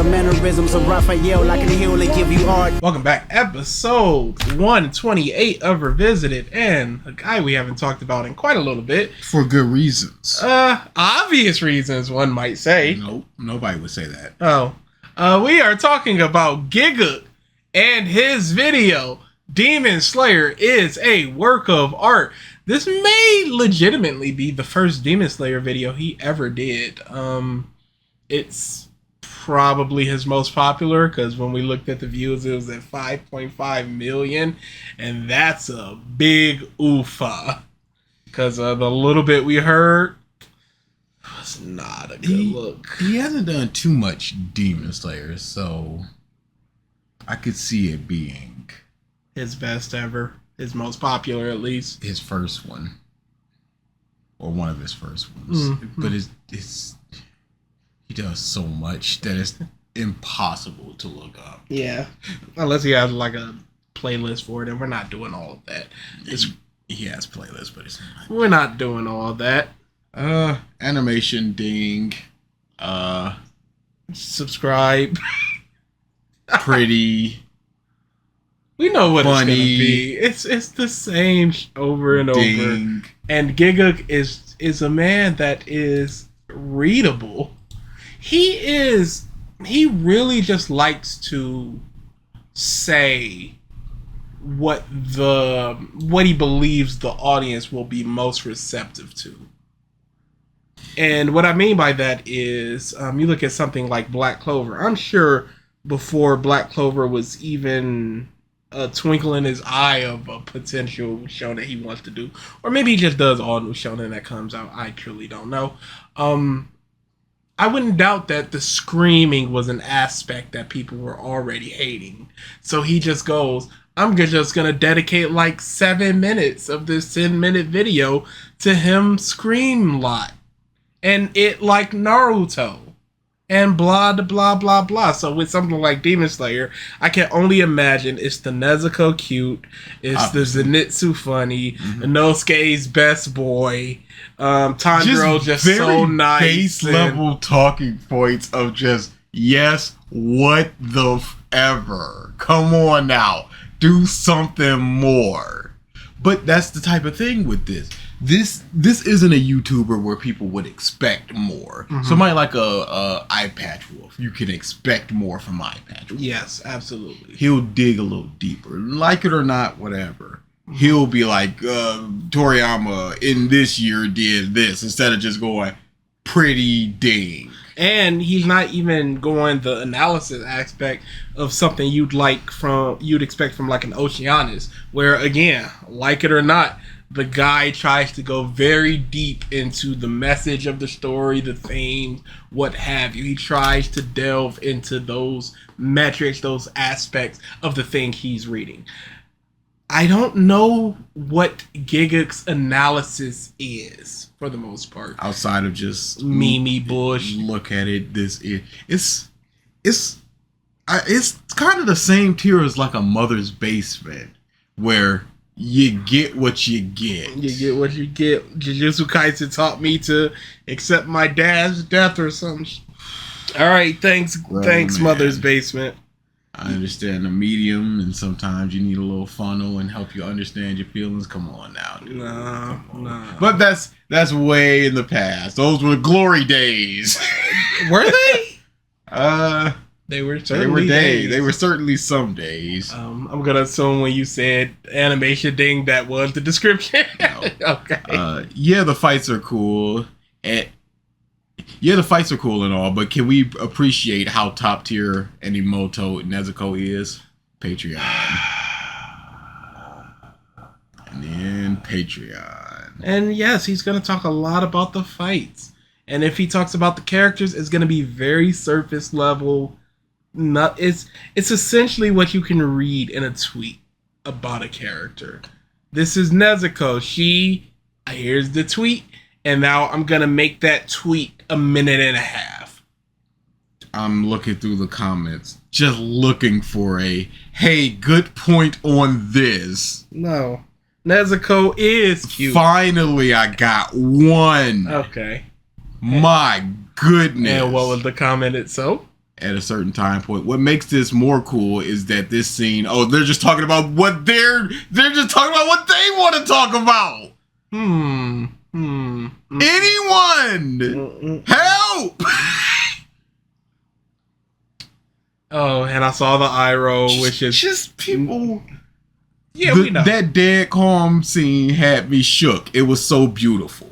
The mannerisms of Raphael, I can heal and give you art. Welcome back, episode 128 of Revisited, and a guy we haven't talked about in quite a little bit. For good reasons. Obvious reasons, one might say. Nope, nobody would say that. We are talking about Gigguk and his video, Demon Slayer is a work of art. This may legitimately be the first Demon Slayer video he ever did. It's probably his most popular, because when we looked at the views, it was at 5.5 million, and that's a big oofa, because the little bit we heard was not a good look. He hasn't done too much Demon Slayer, so I could see it being his best ever, his most popular at least, his first one, or one of his first ones. Mm-hmm. But it's he does so much that it's impossible to look up. Yeah, unless he has like a playlist for it, and we're not doing all of that. He has playlists, but we're not doing all of that. Animation ding. Subscribe. Pretty. We know what funny, it's gonna be. It's the same over and ding. over. And Gigguk is a man that is readable. He really just likes to say what he believes the audience will be most receptive to. And what I mean by that is, you look at something like Black Clover. I'm sure before Black Clover was even a twinkle in his eye of a potential shonen he wants to do, or maybe he just does all new shonen that comes out. I truly don't know. I wouldn't doubt that the screaming was an aspect that people were already hating. So he just goes, I'm just going to dedicate like 7 minutes of this 10-minute video to him scream a lot. And it like Naruto. And blah, blah, blah, blah. So with something like Demon Slayer, I can only imagine it's the Nezuko cute, it's the Zenitsu funny, Inosuke's best boy, Tanjiro just so nice. Base level talking points of just, yes, what the ever. Come on now. Do something more. But that's the type of thing with this. This isn't a YouTuber where people would expect more. Mm-hmm. Somebody like a Eye Patch Wolf, you can expect more from Eye Patch Wolf. Yes, absolutely. He'll dig a little deeper, like it or not, whatever. Mm-hmm. He'll be like, Toriyama in this year did this, instead of just going pretty ding. And he's not even going the analysis aspect of something you'd expect from like an Oceanus, where again, like it or not, the guy tries to go very deep into the message of the story, the themes, what have you. He tries to delve into those metrics, those aspects of the thing he's reading. I don't know what Gigguk's analysis is, for the most part. Outside of just Mimi Bush. Look at it. It's kind of the same tier as like a Mother's Basement, where you get what you get. You get what you get. Jujutsu Kaisen taught me to accept my dad's death or something. All right, thanks, Mother's Basement. I understand the medium, and sometimes you need a little funnel and help you understand your feelings. Come on now, dude. No. But that's way in the past. Those were the glory days. Were they? They were days. They were certainly some days. I'm gonna assume when you said animation ding, that was the description. No. Okay. Yeah, the fights are cool. And all, but can we appreciate how top tier Animoto Nezuko is? Patreon. And then Patreon. And yes, he's gonna talk a lot about the fights. And if he talks about the characters, it's gonna be very surface level. It's essentially what you can read in a tweet about a character. This is Nezuko. Here's the tweet, and now I'm gonna make that tweet a minute and a half. I'm looking through the comments, just looking for a, hey, good point on this. No. Nezuko is cute. Finally, I got one. Okay. My goodness. And what was the comment itself? at a certain time point. What makes this more cool is that this scene, they're just talking about what they're just talking about what they want to talk about. Anyone help. Oh, and I saw the eye roll, which is just people. Yeah, we know. That dead calm scene had me shook. It was so beautiful.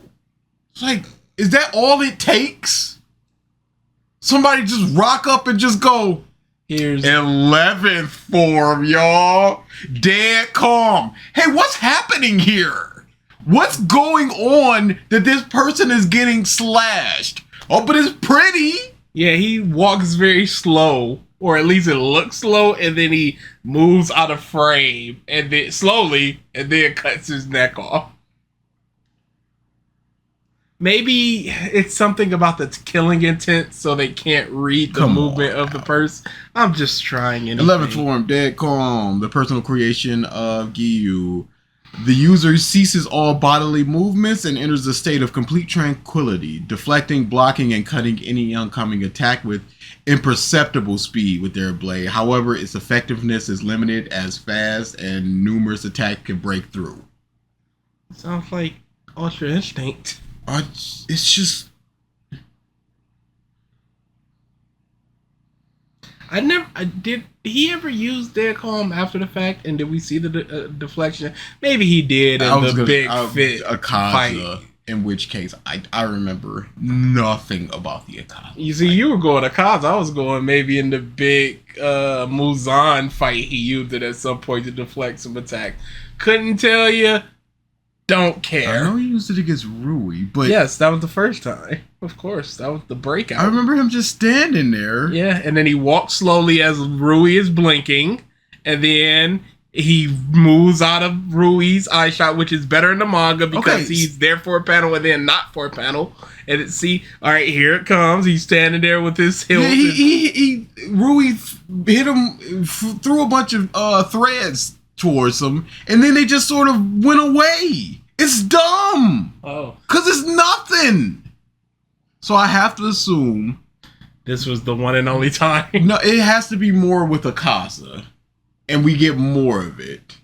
It's like, is that all it takes? Somebody just rock up and just go, here's 11th form, y'all. Dead calm. Hey, what's happening here? What's going on that this person is getting slashed? Oh, but it's pretty. Yeah, he walks very slow, or at least it looks slow, and then he moves out of frame, and then slowly, and then cuts his neck off. Maybe it's something about the killing intent, so they can't read the movement of the person. I'm just trying anything. 11th form, dead calm, the personal creation of Gigguk. The user ceases all bodily movements and enters a state of complete tranquility, deflecting, blocking, and cutting any oncoming attack with imperceptible speed with their blade. However, its effectiveness is limited as fast and numerous attacks can break through. Sounds like Ultra Instinct. It's just... Did he ever use Dead Calm after the fact? And did we see the deflection? Maybe he did in the big fit Akaza, fight. In which case, I remember nothing about the Akaza. You see, you were going Akaza. I was going maybe in the big Muzan fight. He used it at some point to deflect some attack. Couldn't tell you. Don't care. I know he used it against Rui, but... Yes, that was the first time. Of course, that was the breakout. I remember him just standing there. Yeah, and then he walks slowly as Rui is blinking, and then he moves out of Rui's eye shot, which is better in the manga because he's there for a panel and then not for a panel. And all right, here it comes. He's standing there with his hilt. Yeah, Rui hit him, threw a bunch of threads towards him, and then they just sort of went away. It's dumb. Oh. Because it's nothing. So I have to assume this was the one and only time. No, it has to be more with Akaza. And we get more of it.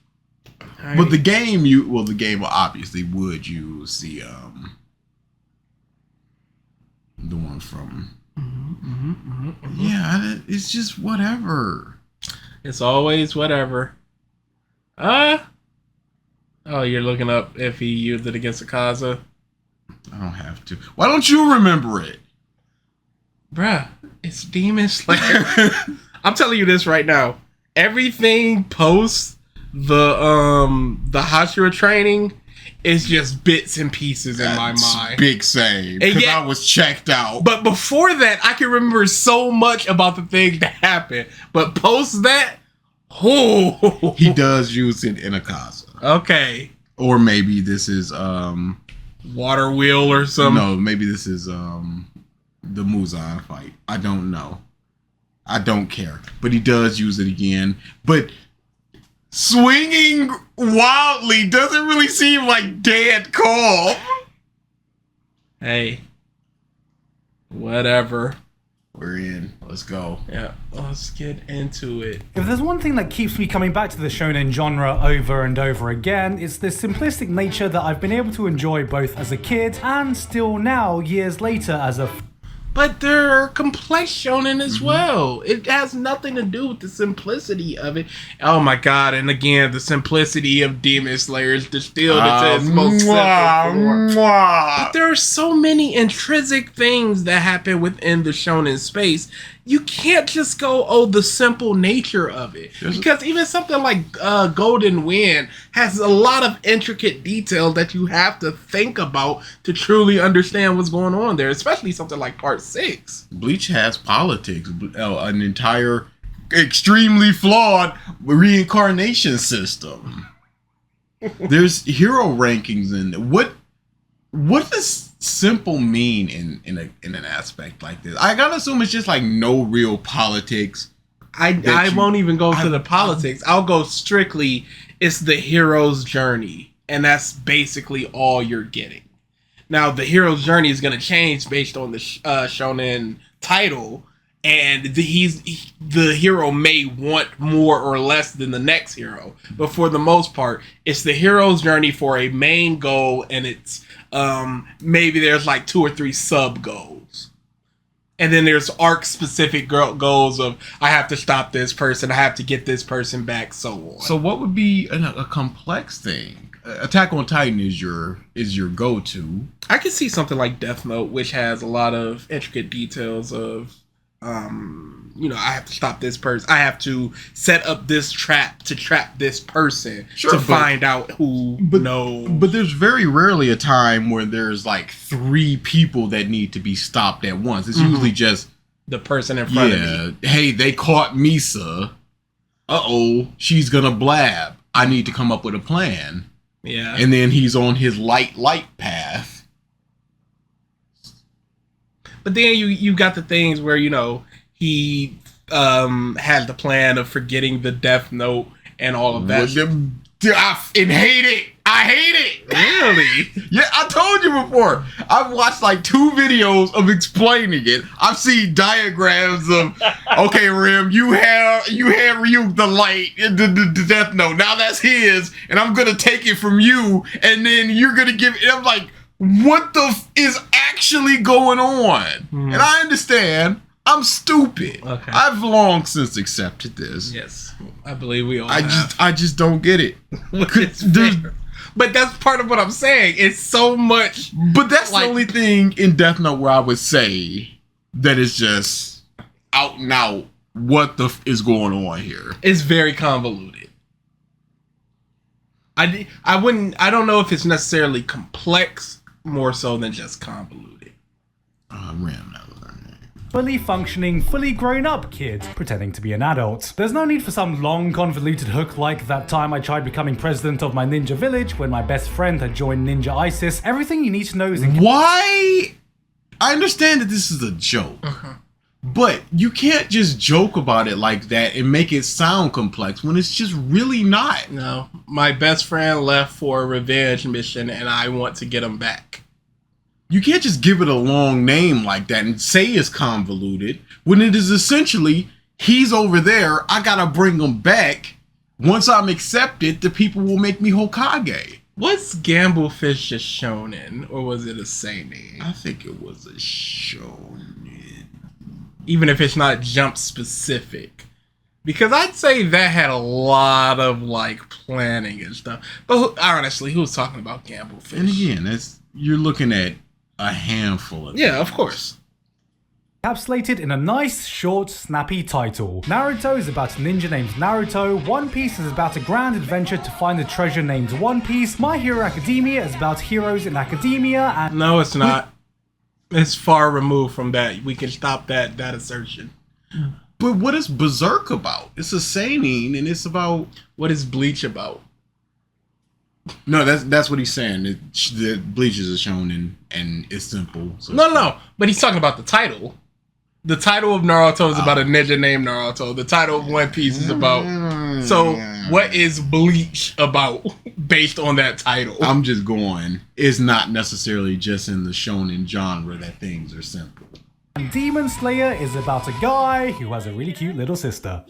Right. But the game obviously would use the one from Yeah, it's just whatever. It's always whatever. Oh, you're looking up if he used it against Akaza? I don't have to. Why don't you remember it? Bruh, it's Demon Slayer. I'm telling you this right now. Everything post the Hashira training is just bits and pieces in my mind. Big same. Because I was checked out. But before that, I can remember so much about the thing that happened. But post that, he does use it in Akaza. Okay. Or maybe this is Water Wheel or something. No, maybe this is the Muzan fight. I don't know. I don't care. But he does use it again. But swinging wildly doesn't really seem like dead calm. Hey. Whatever. We're in. Let's go. Yeah, let's get into it. If there's one thing that keeps me coming back to the shonen genre over and over again, it's the simplistic nature that I've been able to enjoy both as a kid and still now, years later, as a... But there are complex shonen as well. It has nothing to do with the simplicity of it. Oh my god, and again, the simplicity of Demon Slayer is distilled into its most simple form. But there are so many intrinsic things that happen within the shonen space. You can't just go, the simple nature of it. Because even something like Golden Wind has a lot of intricate detail that you have to think about to truly understand what's going on there, especially something like Part 6. Bleach has politics, an entire extremely flawed reincarnation system. There's hero rankings in what does simple mean in an aspect like this? I gotta assume it's just like no real politics. I won't even go to the politics. I'll go strictly, it's the hero's journey, and that's basically all you're getting. Now the hero's journey is going to change based on the shonen title and the hero may want more or less than the next hero, but for the most part, it's the hero's journey for a main goal, and it's maybe there's like 2 or 3 sub goals, and then there's arc specific goals of I have to stop this person, I have to get this person back, so on. So what would be a complex thing? Attack on Titan is your go-to. I can see something like Death Note, which has a lot of intricate details of, I have to stop this person. I have to set up this trap to trap this person find out who knows. But there's very rarely a time where there's like 3 people that need to be stopped at once. It's usually just the person in front of me. Hey, they caught Misa. Uh-oh, she's gonna blab. I need to come up with a plan. Yeah. And then he's on his light path. But then you got the things where, he had the plan of forgetting the Death Note and all of that. I hate it. I hate it. Really? Yeah, I told you before. I've watched like 2 videos of explaining it. I've seen diagrams of, okay, Rim, you have Ryuk the light, the Death Note. Now that's his, and I'm gonna take it from you, and then you're gonna give it. I'm like, what the is actually going on? And I understand. I'm stupid. Okay. I've long since accepted this. Yes, I believe we all have. I just don't get it. But that's part of what I'm saying. It's so much. But that's the only thing in Death Note where I would say that is just out and out what the is going on here. It's very convoluted. I don't know if it's necessarily complex, more so than just convoluted. Ram. Fully functioning, fully grown up kid pretending to be an adult. There's no need for some long convoluted hook like that time I tried becoming president of my ninja village when my best friend had joined Ninja ISIS. Everything you need to know is why. I understand that this is a joke, but you can't just joke about it like that and make it sound complex when it's just really not. No, my best friend left for a revenge mission and I want to get him back. You can't just give it a long name like that and say it's convoluted when it is essentially, he's over there, I gotta bring him back. Once I'm accepted, the people will make me Hokage. Was Gamblefish a shonen, or was it a seinen? I think it was a shonen. Even if it's not Jump specific. Because I'd say that had a lot of, planning and stuff. But honestly, who's talking about Gamblefish? And again, you're looking at a handful of Yeah, of course. encapsulated in a nice, short, snappy title. Naruto is about a ninja named Naruto, One Piece is about a grand adventure to find a treasure named One Piece, My Hero Academia is about heroes in academia, and... No, it's not. It's far removed from that. We can stop that assertion. But what is Berserk about? It's a seinen, and it's about... What is Bleach about? No, that's what he's saying. The Bleach is a shonen, and it's simple. So No. But he's talking about the title. The title of Naruto is about a ninja named Naruto. The title of One Piece is about... So, what is Bleach about based on that title? I'm just going. It's not necessarily just in the shonen genre that things are simple. And Demon Slayer is about a guy who has a really cute little sister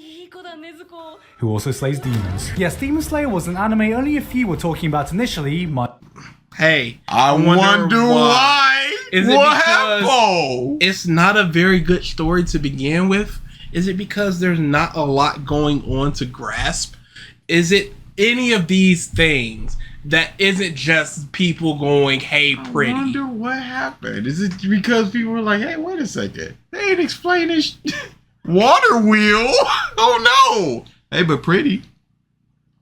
who also slays demons. Yes, Demon Slayer was an anime only a few were talking about initially. Hey, I wonder why. Is it because it's not a very good story to begin with? Is it because there's not a lot going on to grasp? Is it any of these things that isn't just people going, hey, pretty? I wonder what happened. Is it because people were like, hey, wait a second. They ain't explaining water wheel. Oh, no. Hey, but pretty.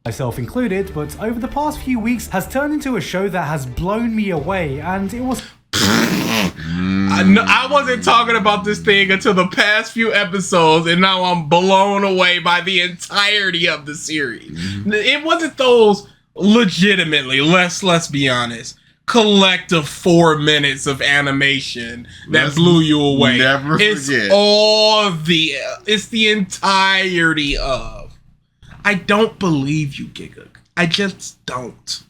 myself included, but over the past few weeks has turned into a show that has blown me away, and it was... I wasn't talking about this thing until the past few episodes, and now I'm blown away by the entirety of the series. It wasn't those legitimately, let's be honest, collective 4 minutes of animation that blew you away. Never forget. It's the entirety of. I don't believe you, Gigguk. I just don't.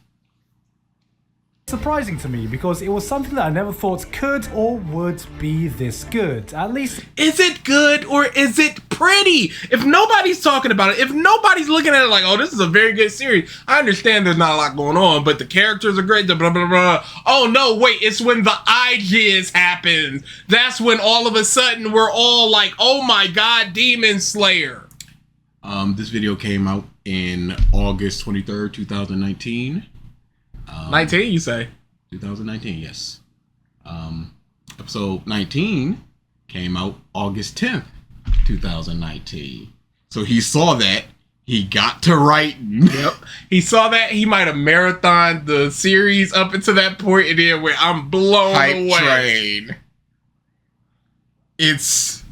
surprising to me because it was something that I never thought could or would be this good. At least, Is it good or is it pretty? If nobody's talking about it, if nobody's looking at it like, oh, this is a very good series, I understand there's not a lot going on, but the characters are great, the blah, blah, blah. Oh, no, wait, it's when the eye jizz happens. That's when all of a sudden we're all like, oh my God, Demon Slayer. This video came out in August 23rd, 2019. 19, you say? 2019, yes. Episode 19 came out August 10th, 2019. So he saw that. He got to writing. Yep. He saw that. He might have marathoned the series up until that point, and then where I'm blown Hype away. train. It's...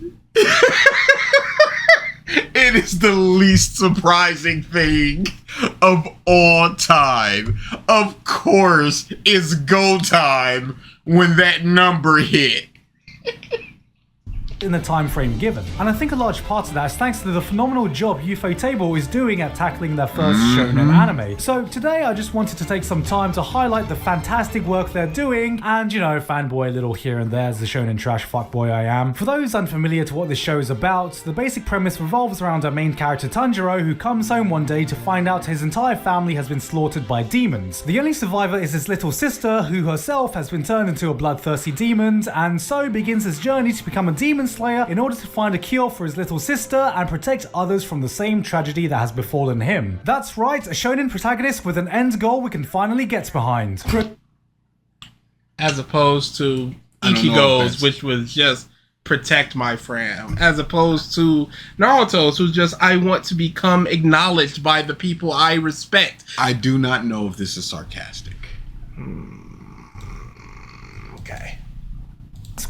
It is the least surprising thing of all time. Of course, it's go time when that number hit. in the time frame given. And I think a large part of that is thanks to the phenomenal job Ufotable is doing at tackling their first shonen anime. So today I just wanted to take some time to highlight the fantastic work they're doing and, you know, fanboy a little here and there as the shonen trash fuckboy I am. For those unfamiliar to what this show is about, the basic premise revolves around our main character Tanjiro, who comes home one day to find out his entire family has been slaughtered by demons. The only survivor is his little sister, who herself has been turned into a bloodthirsty demon, and so begins his journey to become a demon slayer in order to find a cure for his little sister and protect others from the same tragedy that has befallen him. That's right, a shonen protagonist with an end goal we can finally get behind. As opposed to Ichigo's, which was just protect my friend. As opposed to Naruto's, who's just, I want to become acknowledged by the people I respect. I do not know if this is sarcastic. Okay.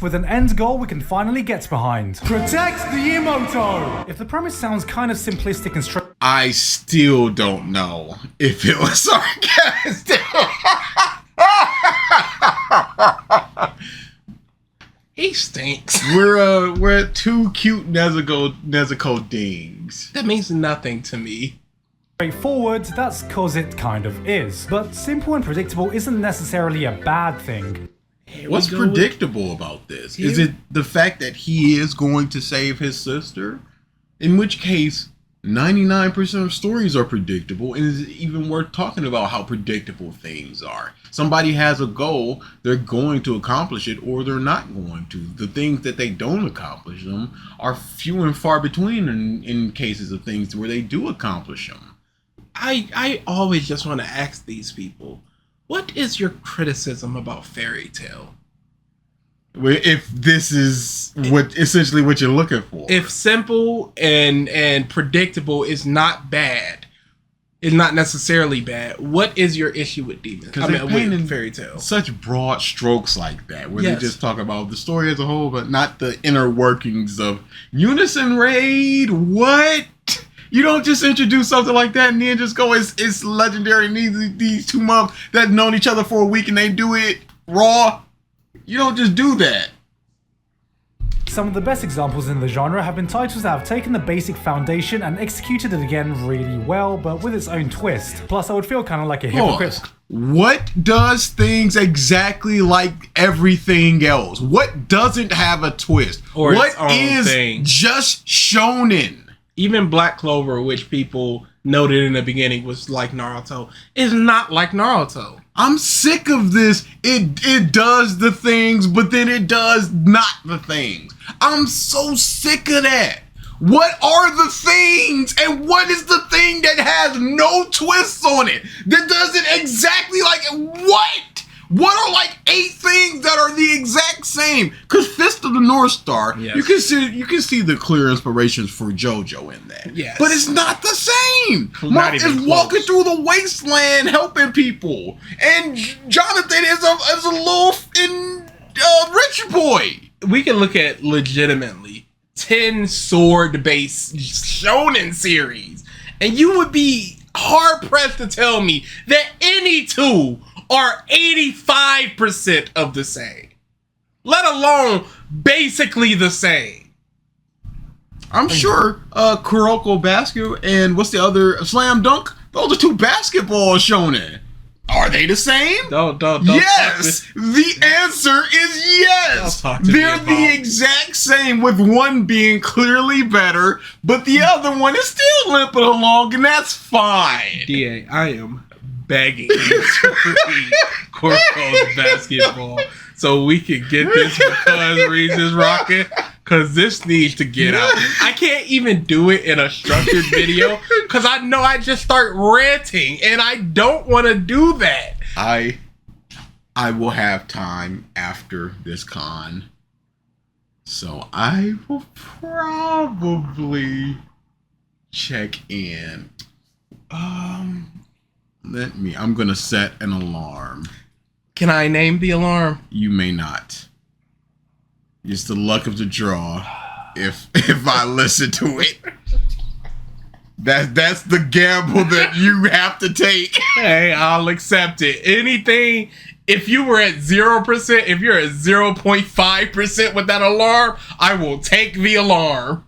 With an end goal we can finally get behind. Protect the Imoto! If the premise sounds kind of simplistic and I still don't know if it was sarcastic. He stinks. We're two cute Nezuko dings. That means nothing to me. straightforward, that's cause it kind of is. But simple and predictable isn't necessarily a bad thing. What's predictable about this? Is it the fact that he is going to save his sister? In which case, 99% of stories are predictable, and is it even worth talking about how predictable things are? Somebody has a goal, they're going to accomplish it, or they're not going to. The things that they don't accomplish them are few and far between in cases of things where they do accomplish them. I always just want to ask these people, what is your criticism about Fairy Tail? If this is essentially what you're looking for. If simple and predictable is not bad, is not necessarily bad, what is your issue with Demon? Because they're painting with Fairy Tail. Such broad strokes like that, where they just talk about the story as a whole, but not the inner workings of Unison Raid. What? You don't just introduce something like that and then just go, it's legendary, and these two months that known each other for a week and they do it raw. You don't just do that. Some of the best examples in the genre have been titles that have taken the basic foundation and executed it again really well, but with its own twist. Plus, I would feel kind of like a hypocrite. What does things exactly like everything else? What doesn't have a twist? Or what its own is thing? Just shonen? Even Black Clover, which people noted in the beginning was like Naruto, is not like Naruto. I'm sick of this. It does the things, but then it does not the things. I'm so sick of that. What are the things, and what is the thing that has no twists on it? That does it exactly like what? What are like 8 things that are the exact same? Because Fist of the North Star, yes. you can see the clear inspirations for JoJo in that. Yes. But it's not the same. Not Mark even is close. walking through the wasteland helping people, and Jonathan is a little rich boy. We can look at legitimately 10 sword-based shonen series, and you would be hard-pressed to tell me that any two are 85% of the same, let alone basically the same. I'm sure Kuroko Basket and what's the other Slam Dunk? Those are 2 basketball shonen. Are they the same? Don't. Yes! The answer is yes! Don't talk to me They're about- the exact same, with one being clearly better, but the other one is still limping along, and that's fine. DA, I am begging you to read Corco's basketball so we can get this because Reasons rocking. Because this needs to get out. I can't even do it in a structured video because I know I just start ranting and I don't want to do that. I will have time after this con, so I will probably check in. I'm gonna set an alarm. Can I name the alarm? You may not. It's the luck of the draw. If I listen to it, that's the gamble that you have to take. Hey, I'll accept it. Anything, if you were at 0%, if you're at 0.5% with that alarm, I will take the alarm.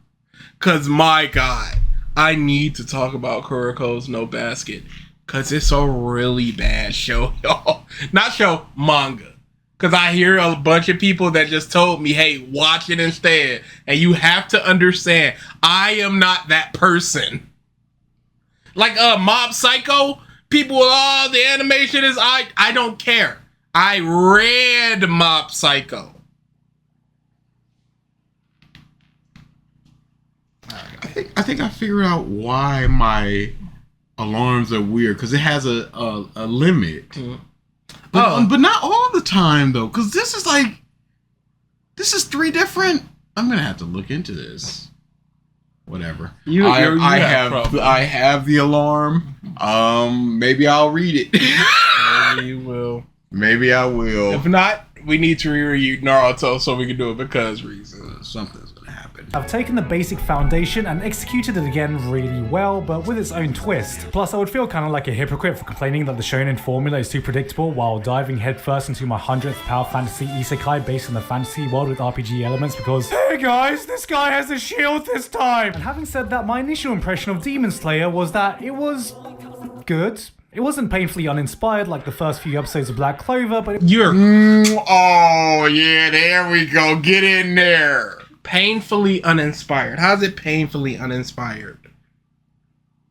Because, my God, I need to talk about Kuroko's No Basket. Because it's a really bad show, y'all. Not show, manga. Because I hear a bunch of people that just told me, hey, watch it instead. And you have to understand, I am not that person. Like Mob Psycho, people, the animation is, I don't care. I read Mob Psycho. I think I figured out why my alarms are weird, because it has a limit. Mm. But not all the time though, because this is 3 different. I'm gonna have to look into this. Whatever. I have the alarm. Maybe I'll read it. Maybe you will. Maybe I will. If not, we need to reread Naruto so we can do it because reasons. Something's gonna happen. I've taken the basic foundation and executed it again really well, but with its own twist. Plus, I would feel kind of like a hypocrite for complaining that the shonen formula is too predictable while diving headfirst into my 100th power fantasy isekai based on the fantasy world with RPG elements because, hey guys, this guy has a shield this time! And having said that, my initial impression of Demon Slayer was that it was good. It wasn't painfully uninspired like the first few episodes of Black Clover, but oh yeah, there we go. Get in there. Painfully uninspired. How's it painfully uninspired?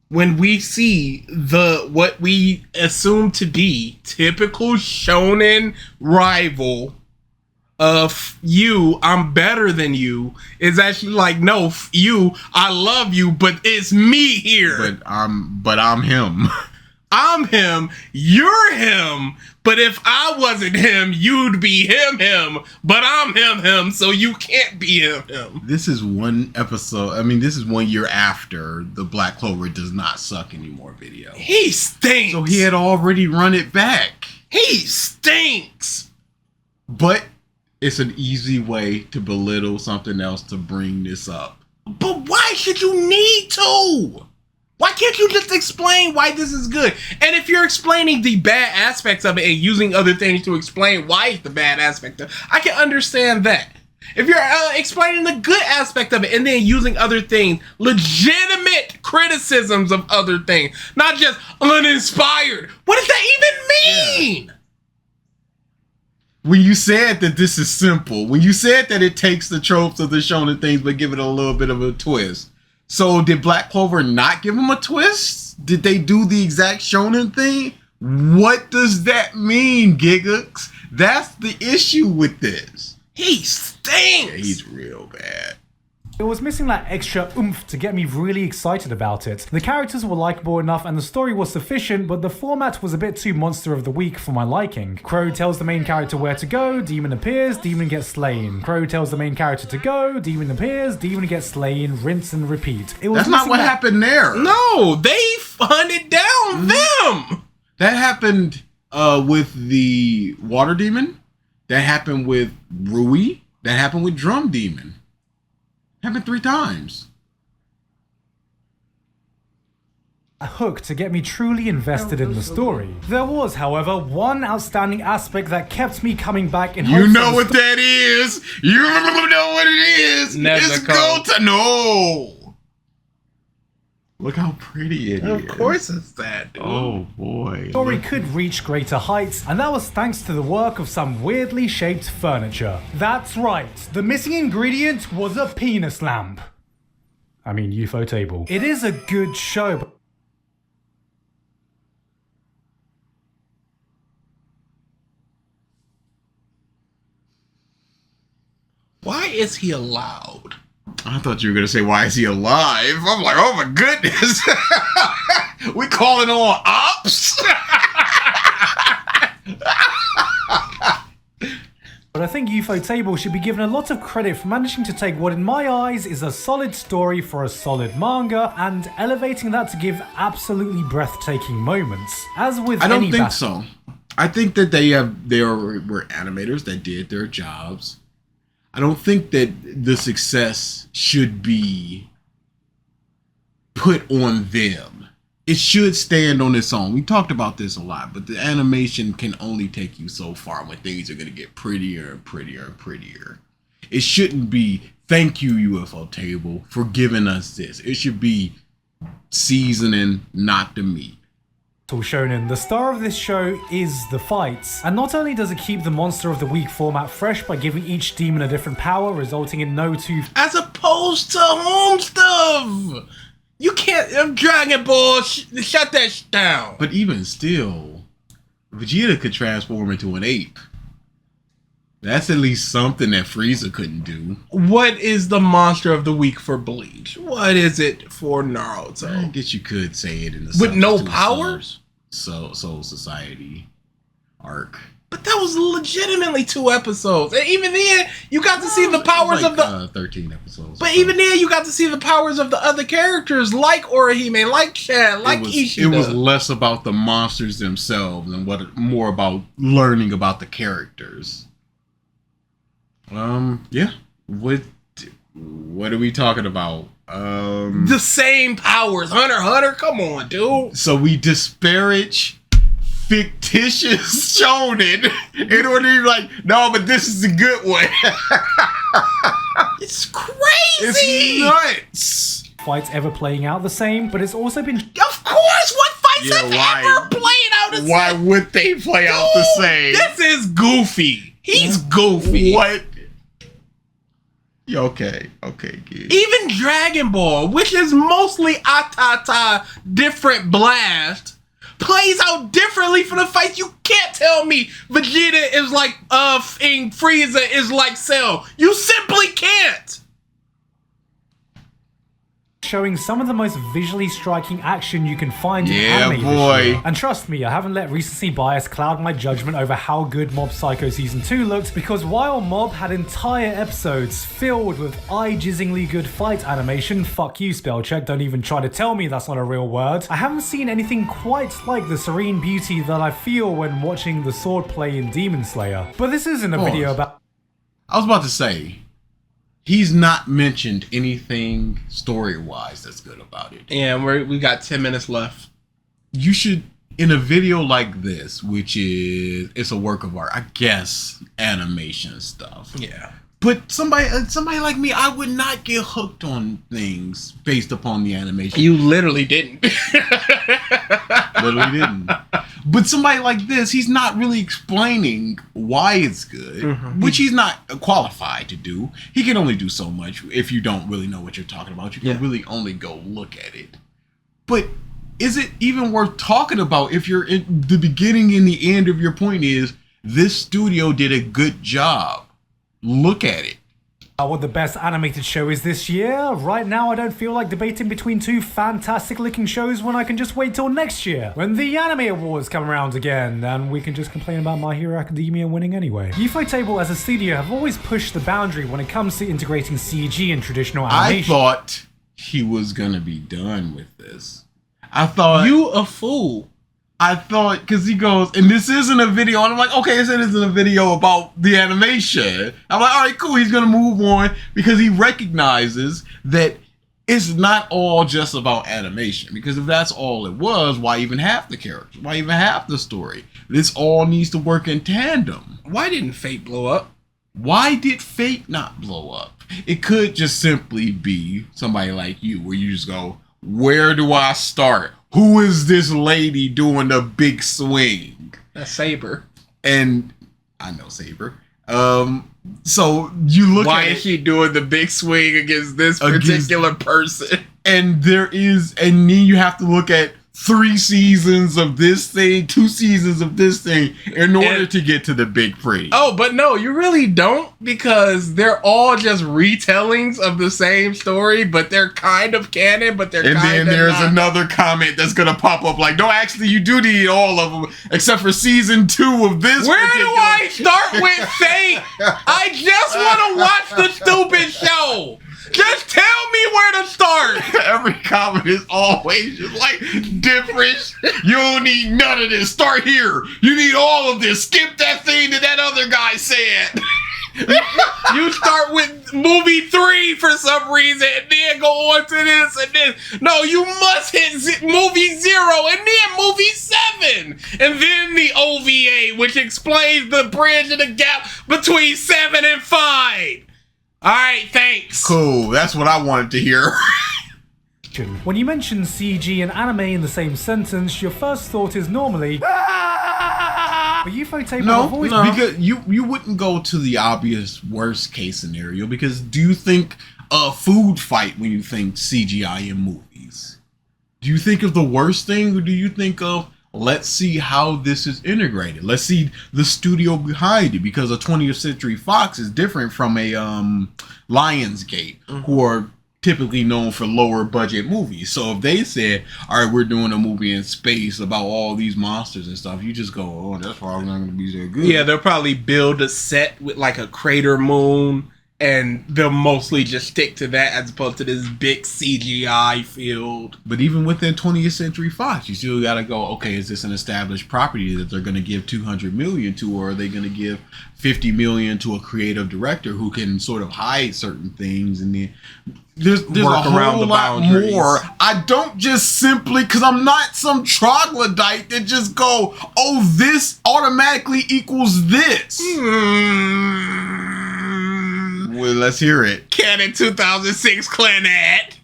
When we see what we assume to be typical shonen rival of you, I'm better than you, is actually like, no, you, I love you, but it's me here. But I'm him. I'm him, you're him, but if I wasn't him, you'd be him, but I'm him, so you can't be him. This is one episode, this is 1 year after the Black Clover Does Not Suck Anymore video. He stinks. So he had already run it back. He stinks. But it's an easy way to belittle something else to bring this up. But why should you need to? Why can't you just explain why this is good? And if you're explaining the bad aspects of it and using other things to explain why it's the bad aspect of it, I can understand that. If you're explaining the good aspect of it and then using other things, legitimate criticisms of other things, not just uninspired. What does that even mean? Yeah. When you said that this is simple, when you said that it takes the tropes of the shonen things but give it a little bit of a twist. So did Black Clover not give him a twist? Did they do the exact shonen thing? What does that mean, Gigguk? That's the issue with this. He stinks. Yeah, he's real bad. it was missing that extra oomph to get me really excited about it. The characters were likable enough and the story was sufficient, but the format was a bit too monster of the week for my liking. Crow tells the main character where to go, demon appears, demon gets slain. Crow tells the main character to go, demon appears, demon gets slain, rinse and repeat. That's not what happened there. No, they hunted down them. That happened with the water demon. That happened with Rui. That happened with Drum Demon. Happened 3 times. A hook to get me truly invested in the story. There was, however, one outstanding aspect that kept me coming back in hopes You know of what that is. You know what it is. Nezuko. It's go to no. Look how pretty it is. Of course it's that, dude. Oh boy. Story could reach greater heights, and that was thanks to the work of some weirdly shaped furniture. That's right, the missing ingredient was a penis lamp. I mean, UFO table. It is a good show, but Why is he allowed? I thought you were gonna say, why is he alive? I'm like, oh my goodness. We calling on ops? But I think UFO Table should be given a lot of credit for managing to take what in my eyes is a solid story for a solid manga and elevating that to give absolutely breathtaking moments. As with I don't any think so. I think that they were animators that did their jobs. I don't think that the success should be put on them. It should stand on its own. We talked about this a lot, but the animation can only take you so far when things are going to get prettier and prettier and prettier. It shouldn't be, thank you, UFO Table, for giving us this. It should be seasoning, not the meat. Shonen, the star of this show is the fights. And not only does it keep the Monster of the Week format fresh by giving each demon a different power, resulting in no two... As opposed to home stuff! You can't... Dragon Ball, shut that down! But even still, Vegeta could transform into an ape. That's at least something that Frieza couldn't do. What is the Monster of the Week for Bleach? What is it for Naruto? I guess you could say it in the With no Substitute power? Soul Society arc. But that was legitimately 2 episodes. And even then, you got to see the powers like, of the... 13 episodes. But even then, you got to see the powers of the other characters, like Orihime, like Chad, like Ishida. It was less about the monsters themselves and more about learning about the characters. Yeah. What are we talking about? The same powers. Hunter x Hunter, come on, dude. So we disparage fictitious shonen in order to be like, no, but this is a good one. It's crazy. It's nuts. fights ever playing out the same, but it's also been... Of course, what fights have ever played out the same? Why would they play out the same? This is goofy. He's goofy. What? Okay, kid. Even Dragon Ball, which is mostly Atata, different blast, plays out differently for the fights. You can't tell me Vegeta is like and Frieza is like Cell. You simply can't. showing some of the most visually striking action you can find in Yeah, anime boy. this year. And trust me, I haven't let recency bias cloud my judgment over how good Mob Psycho Season 2 looked, because while Mob had entire episodes filled with eye-jizzingly good fight animation, fuck you spellcheck, don't even try to tell me that's not a real word, I haven't seen anything quite like the serene beauty that I feel when watching the swordplay in Demon Slayer. But this isn't a video about... I was about to say, he's not mentioned anything story-wise that's good about it. Yeah, we got 10 minutes left. You should, in a video like this, which is, it's a work of art, I guess, animation stuff. Yeah. But somebody like me, I would not get hooked on things based upon the animation. You literally didn't. Literally didn't. But somebody like this, he's not really explaining why it's good, which he's not qualified to do. He can only do so much if you don't really know what you're talking about. You can really only go look at it. But is it even worth talking about if you're in the beginning and the end of your point is this studio did a good job? Look at it. what the best animated show is this year? Right now I don't feel like debating between two fantastic looking shows when I can just wait till next year, when the anime awards come around again, and we can just complain about My Hero Academia winning anyway. Ufotable as a studio have always pushed the boundary when it comes to integrating CG in traditional animation. I thought he was gonna be done with this. I thought... You a fool. I thought, because he goes, and this isn't a video, and I'm like, okay, this isn't a video about the animation. I'm like, all right, cool, he's gonna move on, because he recognizes that it's not all just about animation, because if that's all it was, why even have the characters? Why even have the story? This all needs to work in tandem. Why didn't Fate blow up? Why did Fate not blow up? It could just simply be somebody like you, where you just go, Where do I start? Who is this lady doing the big swing? That's Saber. And I know Saber. So you look Why at is she doing the big swing against this particular person? and then you have to look at 3 seasons of this thing, 2 seasons of this thing in order to get to the big pretty. Oh, but no, you really don't, because they're all just retellings of the same story, but they're kind of canon, but they're kind of not. And then there's another comment that's gonna pop up like, no, actually you do need all of them except for season 2 of this. Where do I start with Fate? I just want to watch the stupid show. Just tell me where to start. Every comment is always just like different. You don't need none of this. Start here. You need all of this. Skip that thing that other guy said. You start with movie 3 for some reason, and then go on to this and this. No, you must hit movie 0 and then movie 7, and then the OVA, which explains the bridge and the gap between 7 and 5. All right, thanks. Cool. That's what I wanted to hear. When you mention CG and anime in the same sentence, your first thought is normally, but Ufotable have always because you wouldn't go to the obvious worst case scenario, because do you think a food fight when you think CGI in movies? Do you think of the worst thing, or do you think of, let's see how this is integrated? Let's see the studio behind it, because a 20th Century Fox is different from a Lionsgate, who are typically known for lower budget movies. So if they said, all right, we're doing a movie in space about all these monsters and stuff, you just go, oh, that's probably not going to be so good. Yeah, they'll probably build a set with like a crater moon, and they'll mostly just stick to that as opposed to this big CGI field. But even within 20th Century Fox, you still got to go, okay, is this an established property that they're going to give $200 million to, or are they going to give $50 million to a creative director who can sort of hide certain things? And then there's Work a around whole the lot boundaries. more. I don't just simply, because I'm not some troglodyte that just go, oh, this automatically equals this. Well, let's hear it. Canon 2006 Clannad.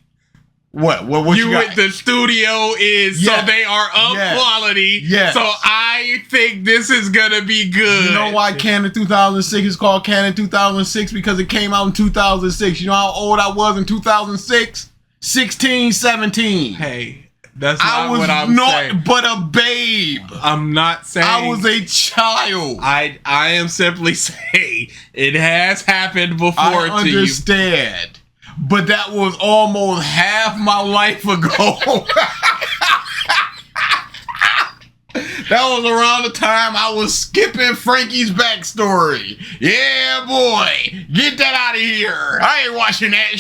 What you got? With the studio is Yeah. so they are of Yes. quality. Yes. So I think this is gonna be good. You know why Canon 2006 is called Canon 2006? Because it came out in 2006. You know how old I was in 2006? 16, 17. Hey, that's I not was what I'm not saying. but a babe. I'm not saying I was a child. I am simply saying it has happened before I to you. understand. But that was almost half my life ago. That was around the time I was skipping Frankie's backstory. Yeah, boy. Get that out of here. I ain't watching that.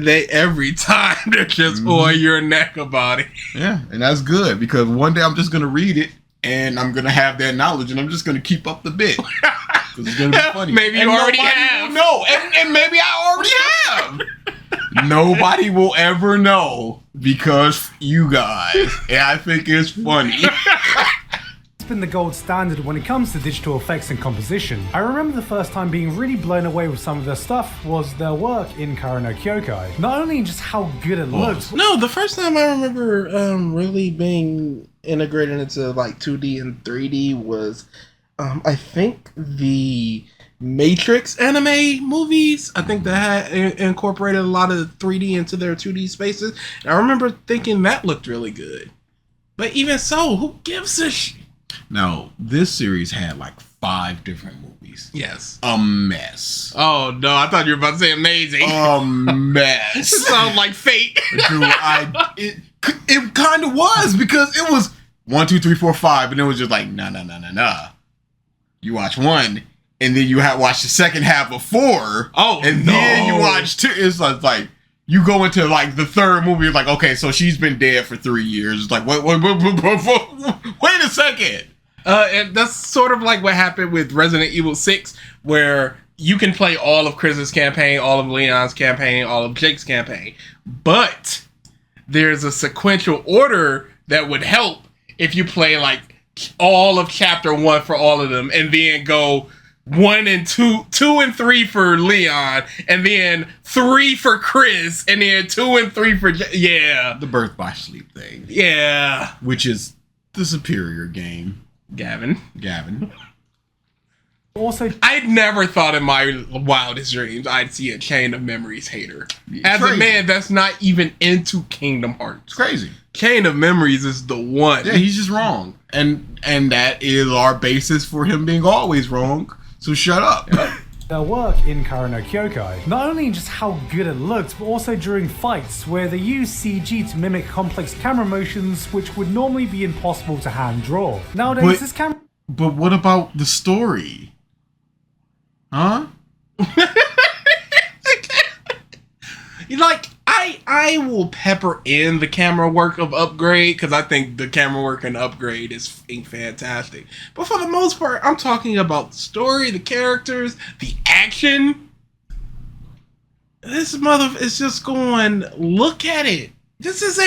They every time they're just on your neck about it. Yeah, and that's good, because one day I'm just going to read it and I'm going to have that knowledge and I'm just going to keep up the bit. Because it's going to be funny. Maybe you already have. No, and maybe I already have. Nobody will ever know because you guys. And I think it's funny. It's been the gold standard when it comes to digital effects and composition. I remember the first time being really blown away with some of their stuff was their work in Kara no Kyokai. Not only in just how good it looked. No, the first time I remember really being integrated into like 2D and 3D was I think the Matrix anime movies. I think they had incorporated a lot of 3D into their 2D spaces. And I remember thinking that looked really good. But even so, who gives a shit? Now, this series had like 5 different movies. Yes. A mess. Oh no, I thought you were about to say amazing. A mess. It sounds like Fate. Dude, it kind of was, because it was 1, 2, 3, 4, 5, and it was just like nah. You watch 1, and then you watch the second half of 4. Oh, and no. then you watch 2. It's like you go into like the third movie. It's like, okay, so she's been dead for 3 years. It's like, wait a second. And that's sort of like what happened with Resident Evil 6, where you can play all of Chris's campaign, all of Leon's campaign, all of Jake's campaign, but there's a sequential order that would help if you play like all of chapter 1 for all of them and then go 1 and 2 and 3 for Leon, and then 3 for Chris, and then 2 and 3 for The birth by sleep thing. Yeah. Which is the superior game. Gavin. Also, I'd never thought in my wildest dreams I'd see a Chain of Memories hater. As crazy. a man that's not even into Kingdom Hearts. It's crazy. Chain of Memories is the one. Yeah, he's just wrong. And that is our basis for him being always wrong. So shut up. their work in Kara no Kyokai, not only in just how good it looks, but also during fights where they use CG to mimic complex camera motions which would normally be impossible to hand draw. Nowadays, this camera... But what about the story? Huh? Like, I will pepper in the camera work of Upgrade because I think the camera work in Upgrade is fantastic. But for the most part, I'm talking about the story, the characters, the action. This mother is just going, look at it. This is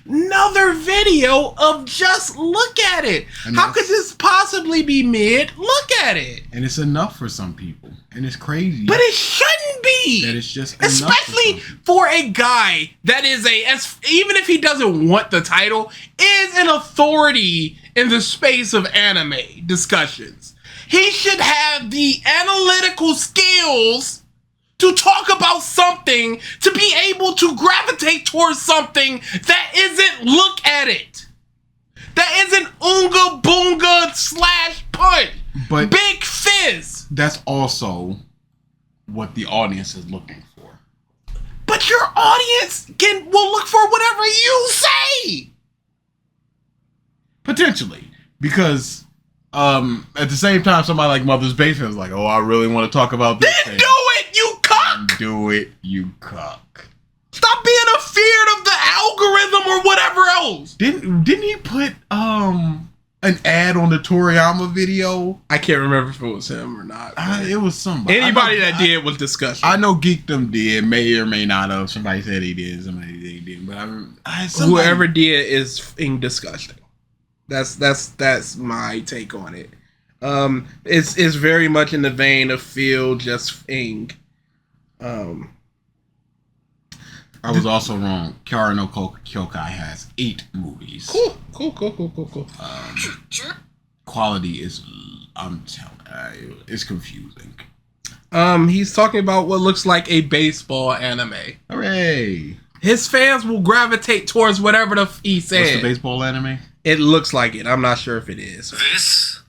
another video of just look at it. How could this possibly be mid? Look at it. And it's enough for some people. And it's crazy. But it shouldn't be. That it's just especially for a guy that is even if he doesn't want the title, is an authority in the space of anime discussions. He should have the analytical skills to talk about something, to be able to gravitate towards something that isn't look at it. That isn't Oonga Boonga / punch. But Big Fizz. That's also what the audience is looking for. But your audience will look for whatever you say. Potentially. Because at the same time, somebody like Mother's Basement is like, oh, I really want to talk about this Then thing. do it, you cuck! Do it, you cuck. Stop being afeared of the algorithm or whatever else. Didn't he put an ad on the Toriyama video? I can't remember if it was him or not. It was somebody. Anybody that did was disgusting. I know Geekdom did, may or may not have. Somebody said he did, somebody said he didn't. But whoever did is disgusting. That's my take on it. It's very much in the vein of Phil just Fing. I was also wrong. Kara no Kyokai has 8 movies. Cool. Quality is, I'm telling you, it's confusing. He's talking about what looks like a baseball anime. Hooray! His fans will gravitate towards whatever he said. What's the baseball anime? It looks like it. I'm not sure if it is. This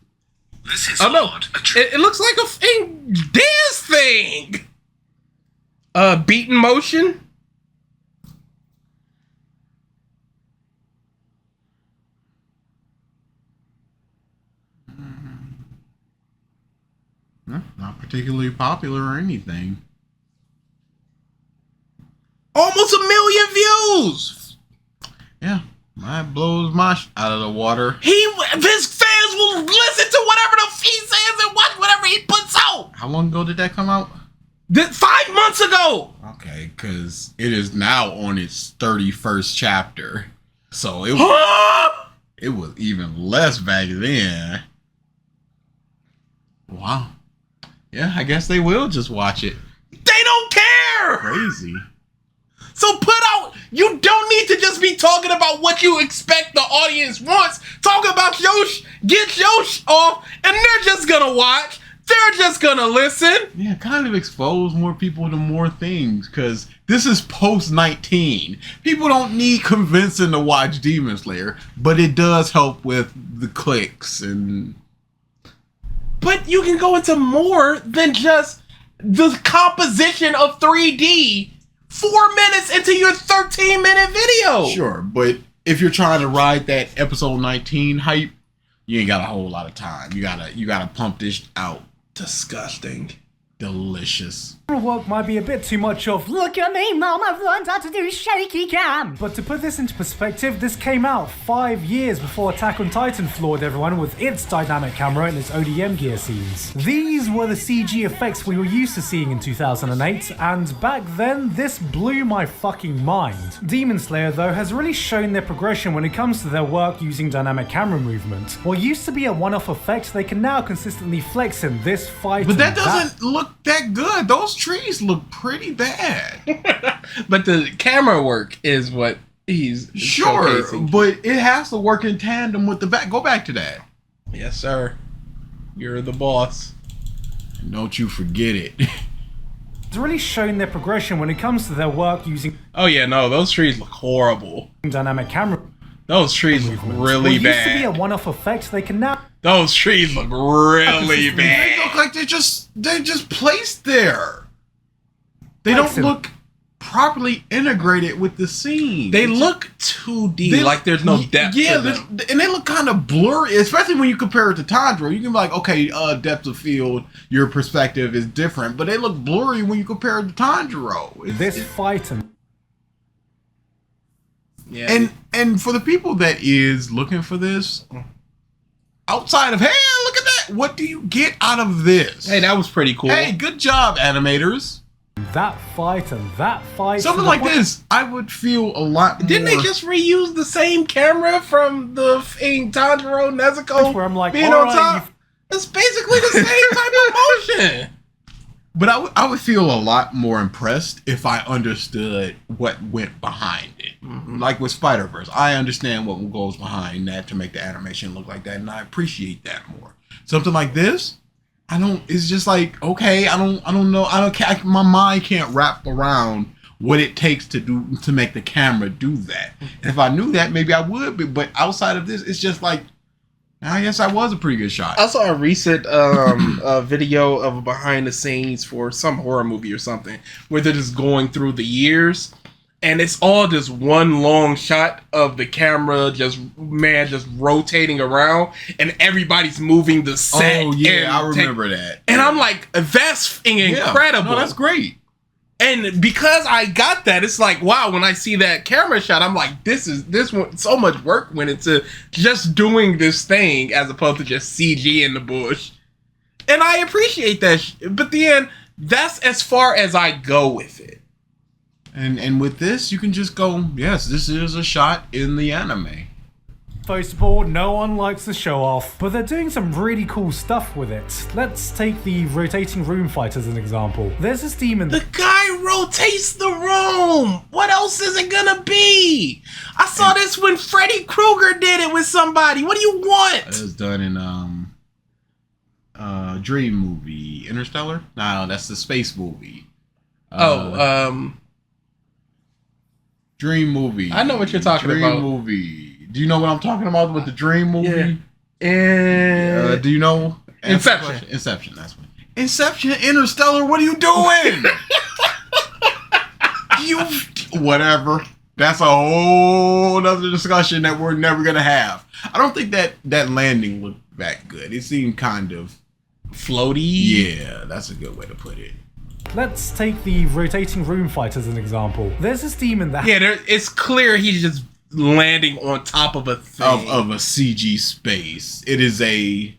is odd. It looks like a dance thing. Beaten motion. Not particularly popular or anything. Almost 1 million views. Yeah, that blows my out of the water. His fans will listen to whatever he says and watch whatever he puts out. How long ago did that come out? 5 months ago. Okay, because it is now on its 31st chapter. So it was even less back then. Wow. Yeah, I guess they will just watch it. They don't care. Crazy. So you don't need to just be talking about what you expect the audience wants. Talk about get Yosh off, and they're just gonna watch. They're just gonna listen. Yeah, kind of expose more people to more things, because this is post-19. People don't need convincing to watch Demon Slayer, but it does help with the clicks and... But you can go into more than just the composition of 3D 4 minutes into your 13-minute video. Sure, but if you're trying to ride that episode 19 hype, you ain't got a whole lot of time. You gotta pump this out. Disgusting. delicious. Work might be a bit too much of "look at me, mom, I've learned how to do shaky cam." But to put this into perspective, this came out 5 years before Attack on Titan floored everyone with its dynamic camera and its ODM gear scenes. These were the CG effects we were used to seeing in 2008, and back then this blew my fucking mind. Demon Slayer though has really shown their progression when it comes to their work using dynamic camera movement. What used to be a one-off effect, they can now consistently flex in this fight. But that doesn't look that good. Those trees look pretty bad. But the camera work is what he's Sure, showcasing. but it has to work in tandem with the back. Go back to that. Yes, sir. You're the boss. Don't you forget it. It's really shown their progression when it comes to their work using Oh yeah, no, those trees look horrible. dynamic camera. Those trees look really What used to be a bad. one-off effect, they can now Those trees look really They bad. look like they're just placed there. They don't Excellent. look properly integrated with the scene. They It's- look 2D, like there's no depth Yeah, to them. and they look kind of blurry, especially when you compare it to Tanjiro. You can be like, okay, depth of field, your perspective is different, but they look blurry when you compare it to Tanjiro. this fight and Yeah. And for the people that is looking for this, outside of, hey, look at that, what do you get out of this? Hey, that was pretty cool. Hey, good job, animators. that fight and that fight. Something to the like point- this, I would feel a lot Didn't more. they just reuse the same camera from the Tanjiro Nezuko Where I'm like, being all on right, top? It's basically the same type of motion. But I would feel a lot more impressed if I understood what went behind it. Like with Spider-Verse, I understand what goes behind that to make the animation look like that, and I appreciate that more. Something like this, I don't. It's just like, okay, I don't know. My mind can't wrap around what it takes to make the camera do that. And if I knew that, maybe I would. But outside of this, it's just like, I guess I was a pretty good shot. I saw a recent video of behind the scenes for some horror movie or something. Where they're just going through the years, and it's all just one long shot of the camera just rotating around, and everybody's moving the set. Oh yeah, I and remember that. And I'm like, that's incredible. No, that's great. And because I got that, it's like, wow, when I see that camera shot, I'm like, this one, so much work went into just doing this thing as opposed to just CG in the bush. And I appreciate that. But then, that's as far as I go with it. And with this, you can just go, yes, this is a shot in the anime. First of all, no one likes to show off, but they're doing some really cool stuff with it. Let's take the rotating room fight as an example. There's this demon. The guy rotates the room. What else is it gonna be? I saw this when Freddy Krueger did it with somebody. What do you It want? was done in Dream movie, Interstellar. No, that's the space movie. Dream movie. I know what you're talking Dream about. movie. Do you know what I'm talking about with the Dream movie? And Do you know? Inception. Inception. That's what. Inception. Interstellar. What are you doing? Whatever. That's a whole other discussion that we're never gonna have. I don't think that landing looked that good. It seemed kind of floaty. Yeah, that's a good way to put it. Let's take the rotating room fight as an example. There's this demon that It's clear he's just landing on top of a thing. Of a CG space. It is the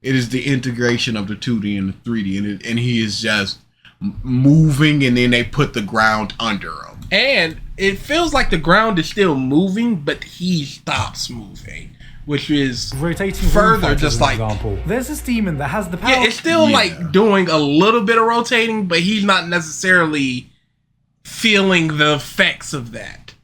integration of the 2D and the 3D, and he is just moving, and then they put the ground under him. And it feels like the ground is still moving, but he stops moving, which is rotating room further fight as just an like example. There's this demon that has the power. yeah, it's still Yeah. like doing a little bit of rotating, but he's not necessarily feeling the effects of that.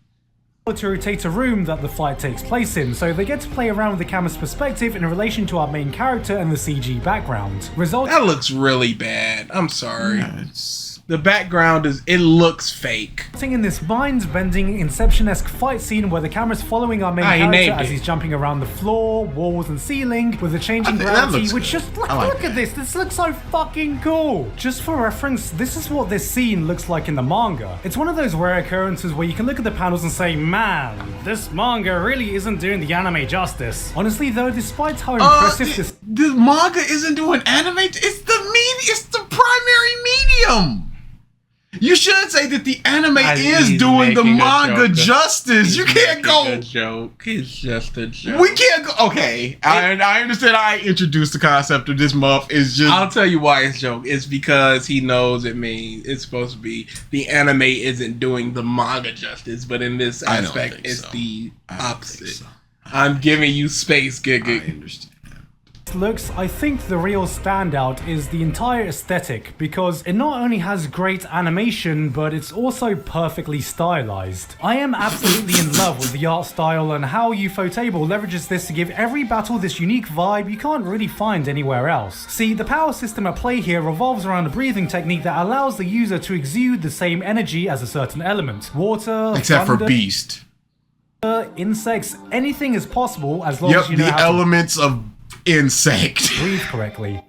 to rotate a room that the fight takes place in, so they get to play around with the camera's perspective in relation to our main character and the CG background. That looks really bad. I'm sorry. Yeah, it's The background looks fake. Resulting in this mind-bending Inception-esque fight scene where the camera's following our main he character named as it. he's jumping around the floor, walls, and ceiling with a changing I think that gravity, looks which good. just I like look at this. This looks so fucking cool. Just for reference, this is what this scene looks like in the manga. It's one of those rare occurrences where you can look at the panels and say, man, this manga really isn't doing the anime justice. Honestly though, despite how impressive this the manga isn't doing anime. It's the primary primary medium. You should say that the anime is He's doing the making a manga joke. justice. He's You can't making go. a joke. It's just a joke. We can't go. Okay, I understand. I introduced the concept of this month. Is just I'll tell you why it's a joke. It's because he knows it means it's supposed to be the anime isn't doing the manga justice, but in this I don't aspect, think it's so. the I don't think opposite. so. I'm giving you space, I Gigguk. understand. Looks, I think the real standout is the entire aesthetic, because it not only has great animation, but it's also perfectly stylized. I am absolutely in love with the art style and how Ufotable leverages this to give every battle this unique vibe you can't really find anywhere else. See, the power system at play here revolves around a breathing technique that allows the user to exude the same energy as a certain element. Water, Except for thunder, Beast. insects, anything is possible as long Yep, as you know the how to elements of insect. breathe correctly.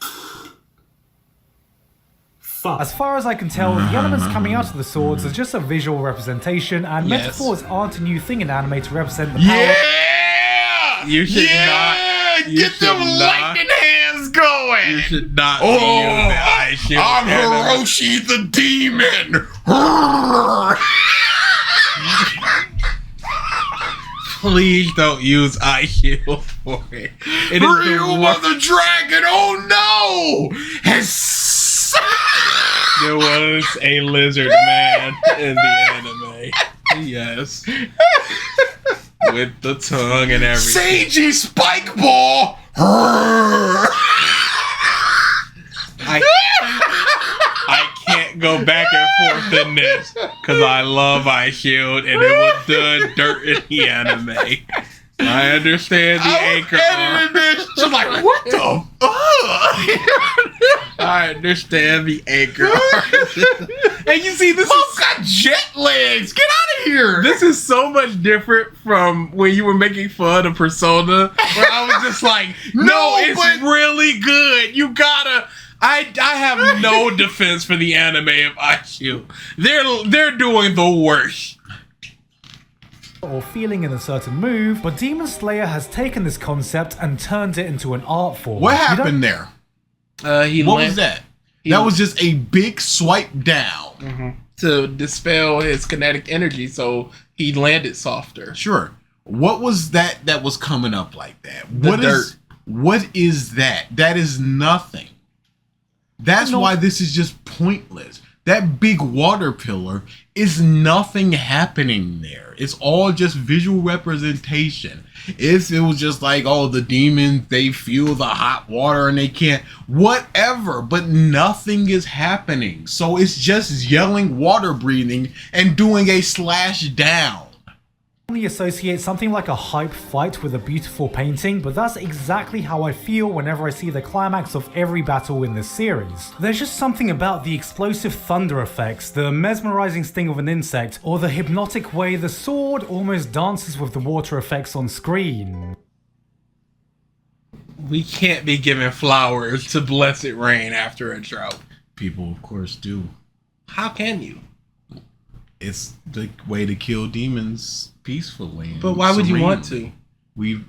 As far as I can tell, the elements coming out of the swords are just a visual representation, and Yes. metaphors aren't a new thing in anime to represent the power. Yeah! You should yeah! not- you Get them should not- lightning hands going! You should not Oh, be using the eye shield. I'm anime. Hiroshi the Demon! Please don't use eye shield for it. It is Real the worst. Mother Dragon, oh no! Has There was a lizard man in the anime. Yes. With the tongue and everything. Seiji Spike Ball! I can't go back and forth in this because I love Ice Shield and it was done dirt in the anime. I understand the anchor arc. This. She's like, what the I understand the anchor arc. And you see, this Mo's is got jet legs! Get out of here! this is so much different from when you were making fun of Persona, where I was just like, no, it's but- really good. You gotta. I have no defense for the anime of Ice Shield. They're doing the worst. Or feeling in a certain move, but Demon Slayer has taken this concept and turned it into an art form. What You don't- happened there? What was that? That was just a big swipe down. To dispel his kinetic energy, so he landed softer. Sure. What was that was coming up like that? What is that? That is nothing. That's why this is just pointless. That big water pillar is nothing happening there. It's all just visual representation. If it was just like, oh, the demons, they feel the hot water and they can't, whatever, but nothing is happening. So it's just yelling water breathing and doing a slash down. only associate something like a hype fight with a beautiful painting, but that's exactly how I feel whenever I see the climax of every battle in this series. There's just something about the explosive thunder effects, the mesmerizing sting of an insect, or the hypnotic way the sword almost dances with the water effects on screen. We can't be giving flowers to Blessed Rain after a drought. People, of course, do. How can you? It's the way to kill demons peacefully. and But why would you want serenely. to?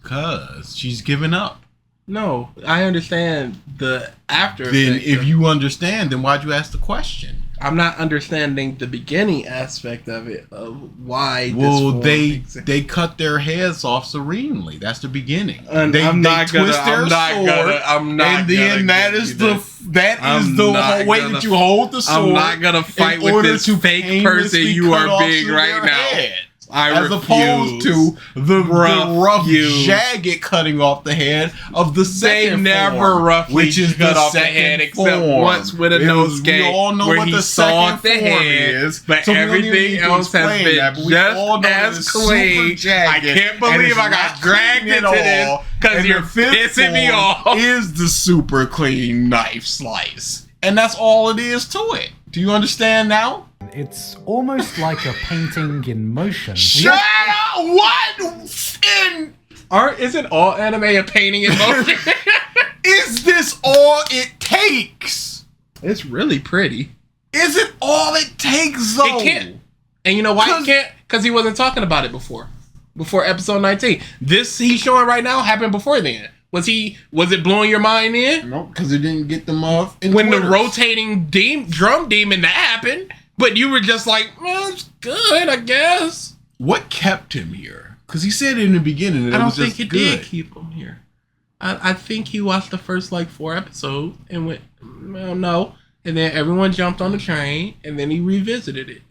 Because she's given up. No, I understand the after Then effect if of- you understand, then why'd you ask the question? I'm not understanding the beginning aspect of it, of why Well, this form they exists. cut their heads off serenely. That's the beginning. And They I'm not gonna- twist their I'm not sword, gonna- I'm not and then gonna that give is you the that. I'm not way gonna- that you hold the sword. I'm not gonna fight in with order this to fake person painlessly you cut are off being through right their now. head. As opposed to the rough, jagged cutting off the head of the They second never form, roughly which is cut the off the second head except form. once with a We nosegay all know where what he the sawed second the form head, is, but so we don't even everything need to else has explain been that, but we all just know that as it's super clean. jagged, I can't and believe it's I got not dragged clean into at this all, because and you're the fifth pissing me form off. Is the super clean knife slice, and that's all it is to it. Do you understand now? It's almost like a painting in motion. Shut up! What? Isn't all anime a painting in motion? Is this all it takes? It's really pretty. Is it all it takes, though? It can't. And you know why 'Cause- he can't? Because he wasn't talking about it before episode 19. This he's showing right now happened before then. Was it blowing your mind in? Nope, because it didn't get them off. When the rotating drum demon that happened, but you were just like, well, it's good, I guess. What kept him here? Because he said in the beginning that I it don't was think just it good. did keep him here. I think he watched the first 4 episodes and went, well, no. And then everyone jumped on the train and then he revisited it.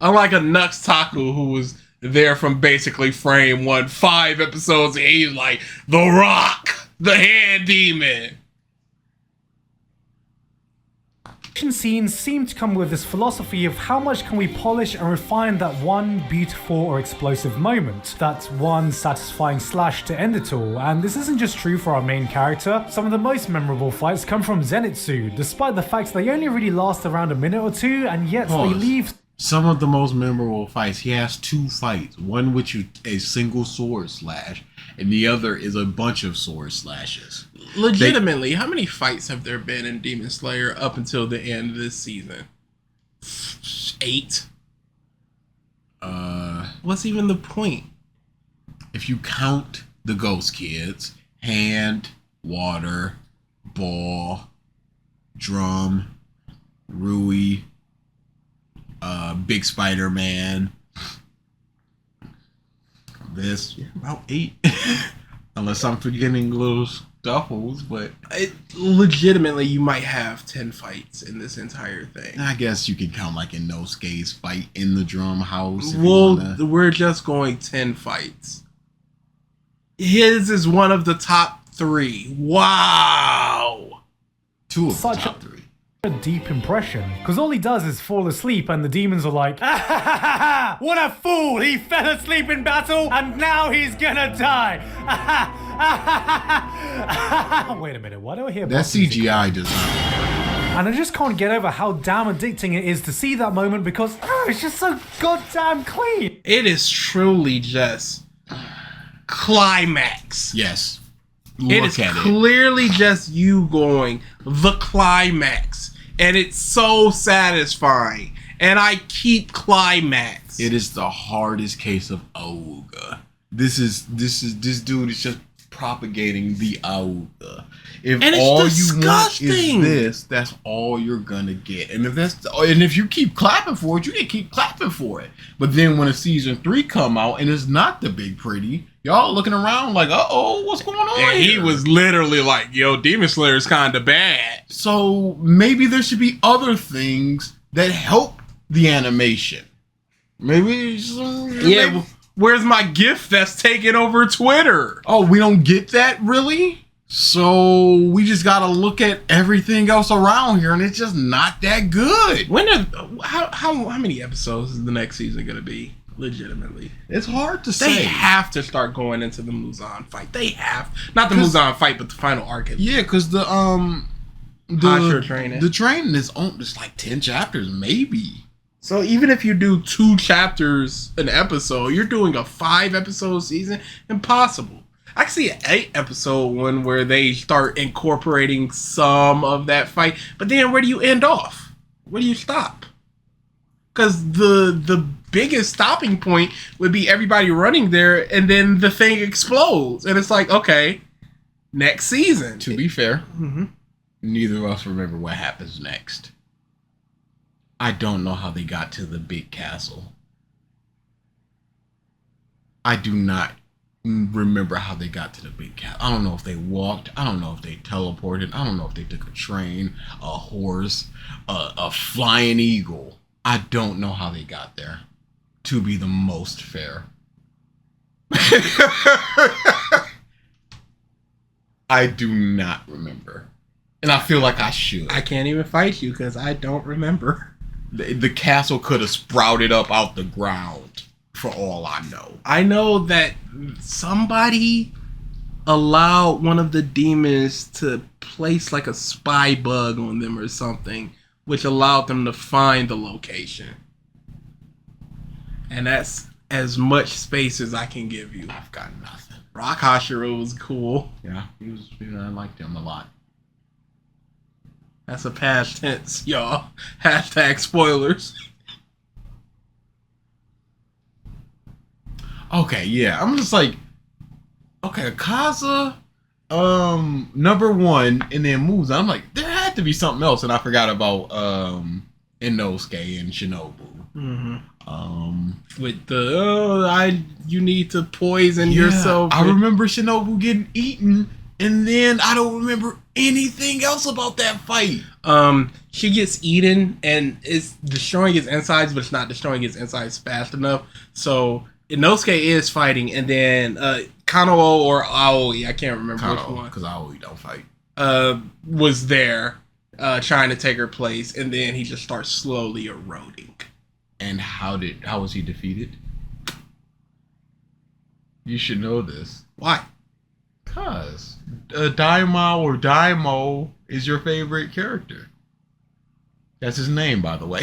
Unlike a Nux Taku who was there from basically frame 1, 5 episodes, and he's like, The Rock, the hand demon. Action scenes seem to come with this philosophy of how much can we polish and refine that one beautiful or explosive moment, that one satisfying slash to end it all. And this isn't just true for our main character. Some of the most memorable fights come from Zenitsu, despite the fact they only really last around a minute or two, and yet they leave. Some of the most memorable fights, he has 2 fights. One which is a single sword slash, and the other is a bunch of sword slashes. Legitimately, how many fights have there been in Demon Slayer up until the end of this season? 8? What's even the point? If you count the Ghost Kids, Hand, Water, Ball, Drum, Rui, Big Spider-Man, this, about 8. Unless I'm forgetting little scuffles, but Legitimately, you might have 10 fights in this entire thing. I guess you can count like Inosuke's fight in the drum house. Well, we're just going 10 fights. His is one of the top 3. Wow. 2 of the Such top 3. a deep impression, because all he does is fall asleep and the demons are like, ah, ha, ha, ha, what a fool, he fell asleep in battle and now he's gonna die. Wait a minute, why do I hear That CGI design. And I just can't get over how damn addicting it is to see that moment because it's just so goddamn clean. It is truly just climax. Yes. It is clearly just you going the climax, and it's so satisfying. And I keep climax. It is the hardest case of Auga. This dude is just propagating the Auga. If and it's all disgusting. you want is this, that's all you're gonna get. And if you keep clapping for it, you can keep clapping for it. But then when a season 3 come out and it's not the big pretty, y'all looking around like, uh-oh, what's going on And here? he was literally like, yo, Demon Slayer is kind of bad. So maybe there should be other things that help the animation. Maybe Yeah, where's my gift that's taking over Twitter? Oh, we don't get that, really? So we just gotta look at everything else around here, and it's just not that good. How many episodes is the next season gonna be? Legitimately, It's hard to they say. have to start going into the Muzan fight. They have not the Muzan fight, but the final arc. Yeah, because the Hashira training. The training is on just like 10 chapters, maybe. So even if you do 2 chapters an episode, you're doing a 5-episode season. Impossible. I can see an 8-episode one where they start incorporating some of that fight, but then where do you end off? Where do you stop? Because the biggest stopping point would be everybody running there, and then the thing explodes, and it's like, okay, next season. To be fair, neither of us remember what happens next. I don't know how they got to the big castle. I do not remember how they got to the big castle. I don't know if they walked. I don't know if they teleported. I don't know if they took a train, a horse, a flying eagle. I don't know how they got there, to be the most fair. I do not remember. And I feel like I should. I can't even fight you because I don't remember. The castle could have sprouted up out the ground, for all I know. I know that somebody allowed one of the demons to place like a spy bug on them or something, which allowed them to find the location. And that's as much space as I can give you. I've got nothing. Rock Hashira was cool. Yeah, I liked him a lot. That's a past tense, y'all. Hashtag spoilers. Okay, yeah. I'm just like, Okay, Kaza, number one, and then moves. I'm like, there had to be something else, and I forgot about Inosuke and Shinobu. With the you need to poison yourself. I remember Shinobu getting eaten, and then I don't remember anything else about that fight. She gets eaten, and it's destroying his insides, but it's not destroying his insides fast enough. So Inosuke is fighting, and then Kanao or Aoi, I can't remember which one, because Aoi don't fight. Was there trying to take her place, and then he just starts slowly eroding. And how was he defeated? You should know this. Why? Cause Daimao or Daimo is your favorite character. That's his name, by the way.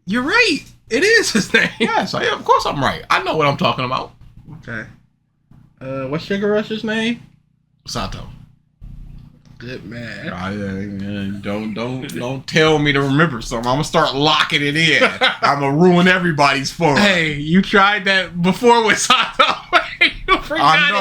You're right. It is his name. Yes, of course I'm right. I know what I'm talking about. Okay. What's Sugar Rush's name? Sato. Good man. Don't tell me to remember something. I'm gonna start locking it in. I'm gonna ruin everybody's fun. Hey, you tried that before with Sato. You forgot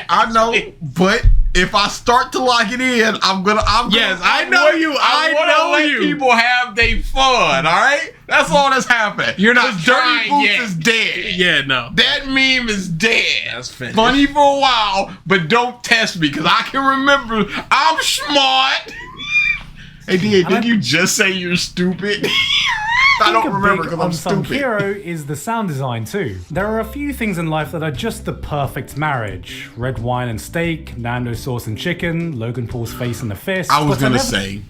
I know. But if I start to lock it in, I'm gonna. Yes, I know you. I know let you. People have their fun. All right. That's all that's happening. You're not Dirty trying Boots yet. is dead. Yeah, no. That meme is dead. That's finished. Funny for a while, but don't test me because I can remember. I'm smart. Hey, DA, did you just say you're stupid? I don't remember because I'm stupid. Hero is the sound design too. There are a few things in life that are just the perfect marriage. Red wine and steak, Nando sauce and chicken, Logan Paul's face and a fist. I was gonna say,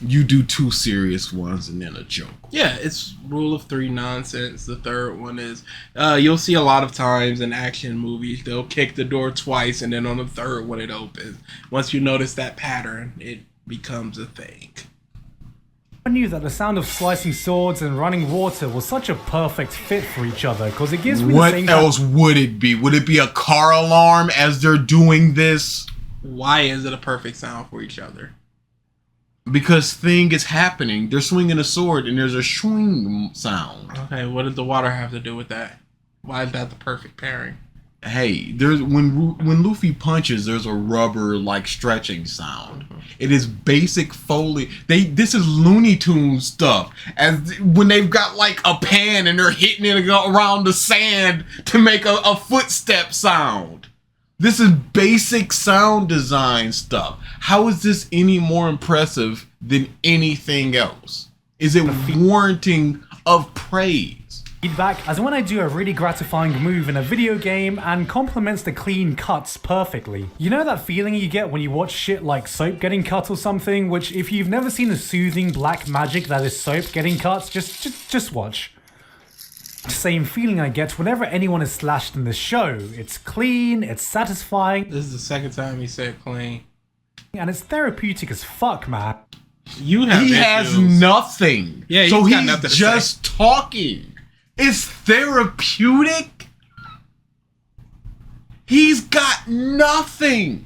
you do two serious ones and then a joke. Yeah, it's rule of three nonsense. The third one is, you'll see a lot of times in action movies, they'll kick the door twice and then on the third one it opens. Once you notice that pattern, it becomes a thing. I knew that the sound of slicing swords and running water was such a perfect fit for each other because it gives me the same... What else would it be? Would it be a car alarm as they're doing this? Why is it a perfect sound for each other? Because thing is happening. They're swinging a sword and there's a swing sound. Okay, what did the water have to do with that? Why is that the perfect pairing? Hey, there's when Luffy punches, there's a rubber like stretching sound. It is basic Foley. This is Looney Tunes stuff. As when they've got like a pan and they're hitting it around the sand to make a footstep sound. This is basic sound design stuff. How is this any more impressive than anything else? Is it warranting of praise? Feedback as when I do a really gratifying move in a video game and complements the clean cuts perfectly. You know that feeling you get when you watch shit like soap getting cut or something, which if you've never seen the soothing black magic that is soap getting cut, just watch. Same feeling I get whenever anyone is slashed in the show. It's clean, it's satisfying. This is the second time he said clean. And it's therapeutic as fuck, man. You have He issues. has nothing. Yeah, so he's got he's nothing to just talking. It's therapeutic. He's got nothing.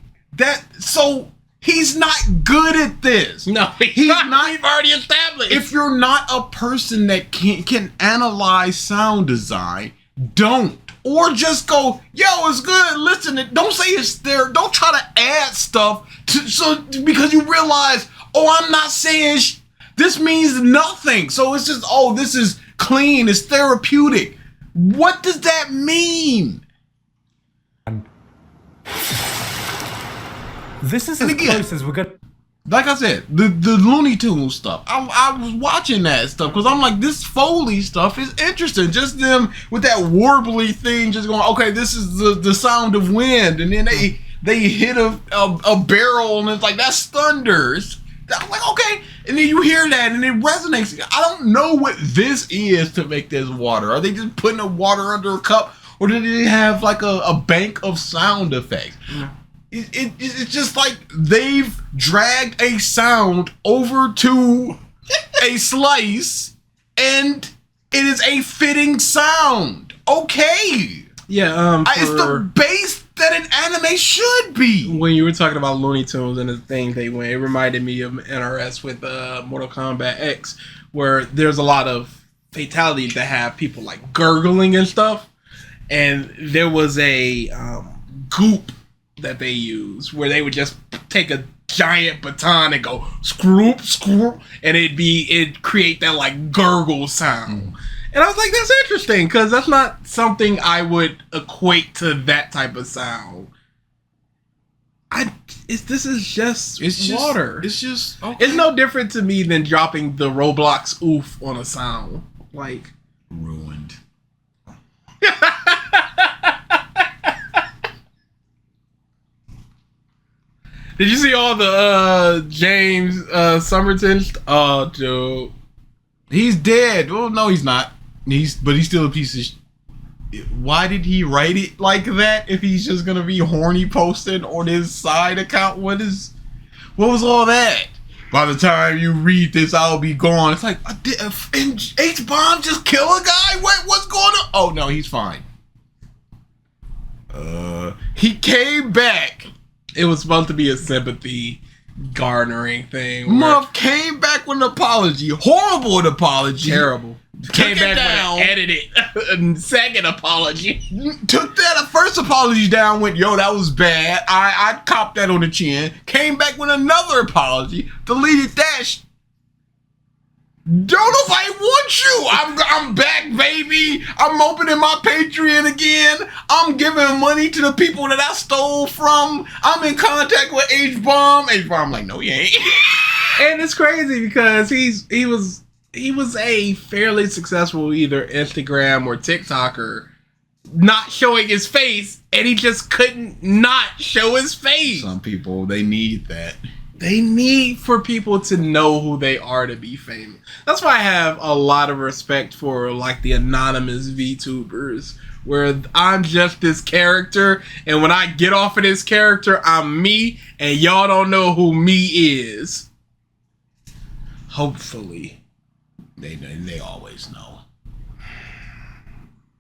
So he's not good at this. No, he's not. We've already established. If you're not a person that can analyze sound design, don't. Or just go, yo, it's good. Listen, don't say it's there. Don't try to add stuff because you realize, I'm not saying this means nothing. So it's just, this is clean. It's therapeutic. What does that mean? This is as close as we're gonna... Like I said, the Looney Tunes stuff. I was watching that stuff because I'm like, this Foley stuff is interesting. Just them with that warbly thing, just going, okay, this is the sound of wind, and then they hit a barrel, and it's like that's thunder. I'm like, okay, and then you hear that, and it resonates. I don't know what this is to make this water. Are they just putting the water under a cup, or do they have like a bank of sound effects? Mm. It's just like they've dragged a sound over to a slice, and it is a fitting sound. Okay. Yeah. It's the base that an anime should be. When you were talking about Looney Tunes and the thing they went, it reminded me of NRS with Mortal Kombat X, where there's a lot of fatalities that have people like gurgling and stuff. and there was a goop that they used where they would just take a giant baton and go scroop, scroop, and it'd create that like gurgle sound. And I was like, that's interesting because that's not something I would equate to that type of sound. This is just water. It's just okay. It's no different to me than dropping the Roblox oof on a sound. Like ruined. Did you see all the James Somerton? Oh, dude, he's dead. Well, no, he's not. But he's still a piece of. Why did he write it like that? If he's just gonna be horny posted on his side account, what was all that? By the time you read this, I'll be gone. It's like, H-bomb just kill a guy? What's going on? Oh no, he's fine. He came back. it was supposed to be a sympathy garnering thing. Muff came back with an apology. Horrible apology. Terrible. Came back with an edited second apology. Took that first apology down, went, yo, that was bad. I copped that on the chin. Came back with another apology. Deleted that. Don't nobody want you. I'm back, baby. I'm opening my Patreon again. I'm giving money to the people that I stole from. I'm in contact with H-bomb. H-bomb like, no, you ain't. And it's crazy because he was a fairly successful either Instagram or TikToker, not showing his face, and he just couldn't not show his face. Some people, they need that. They need for people to know who they are to be famous. That's why I have a lot of respect for like the anonymous VTubers, where I'm just this character, and when I get off of this character, I'm me, and y'all don't know who me is. Hopefully. They always know.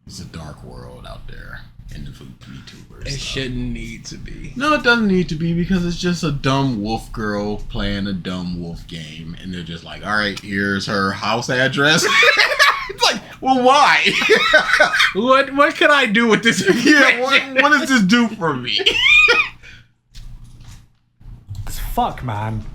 It's a dark world out there in the VTubers. It shouldn't need to be. No, it doesn't need to be, because it's just a dumb wolf girl playing a dumb wolf game, and they're just like, all right, here's her house address. It's like, well, why? What could I do with this? Yeah, what does this do for me? Fuck, man.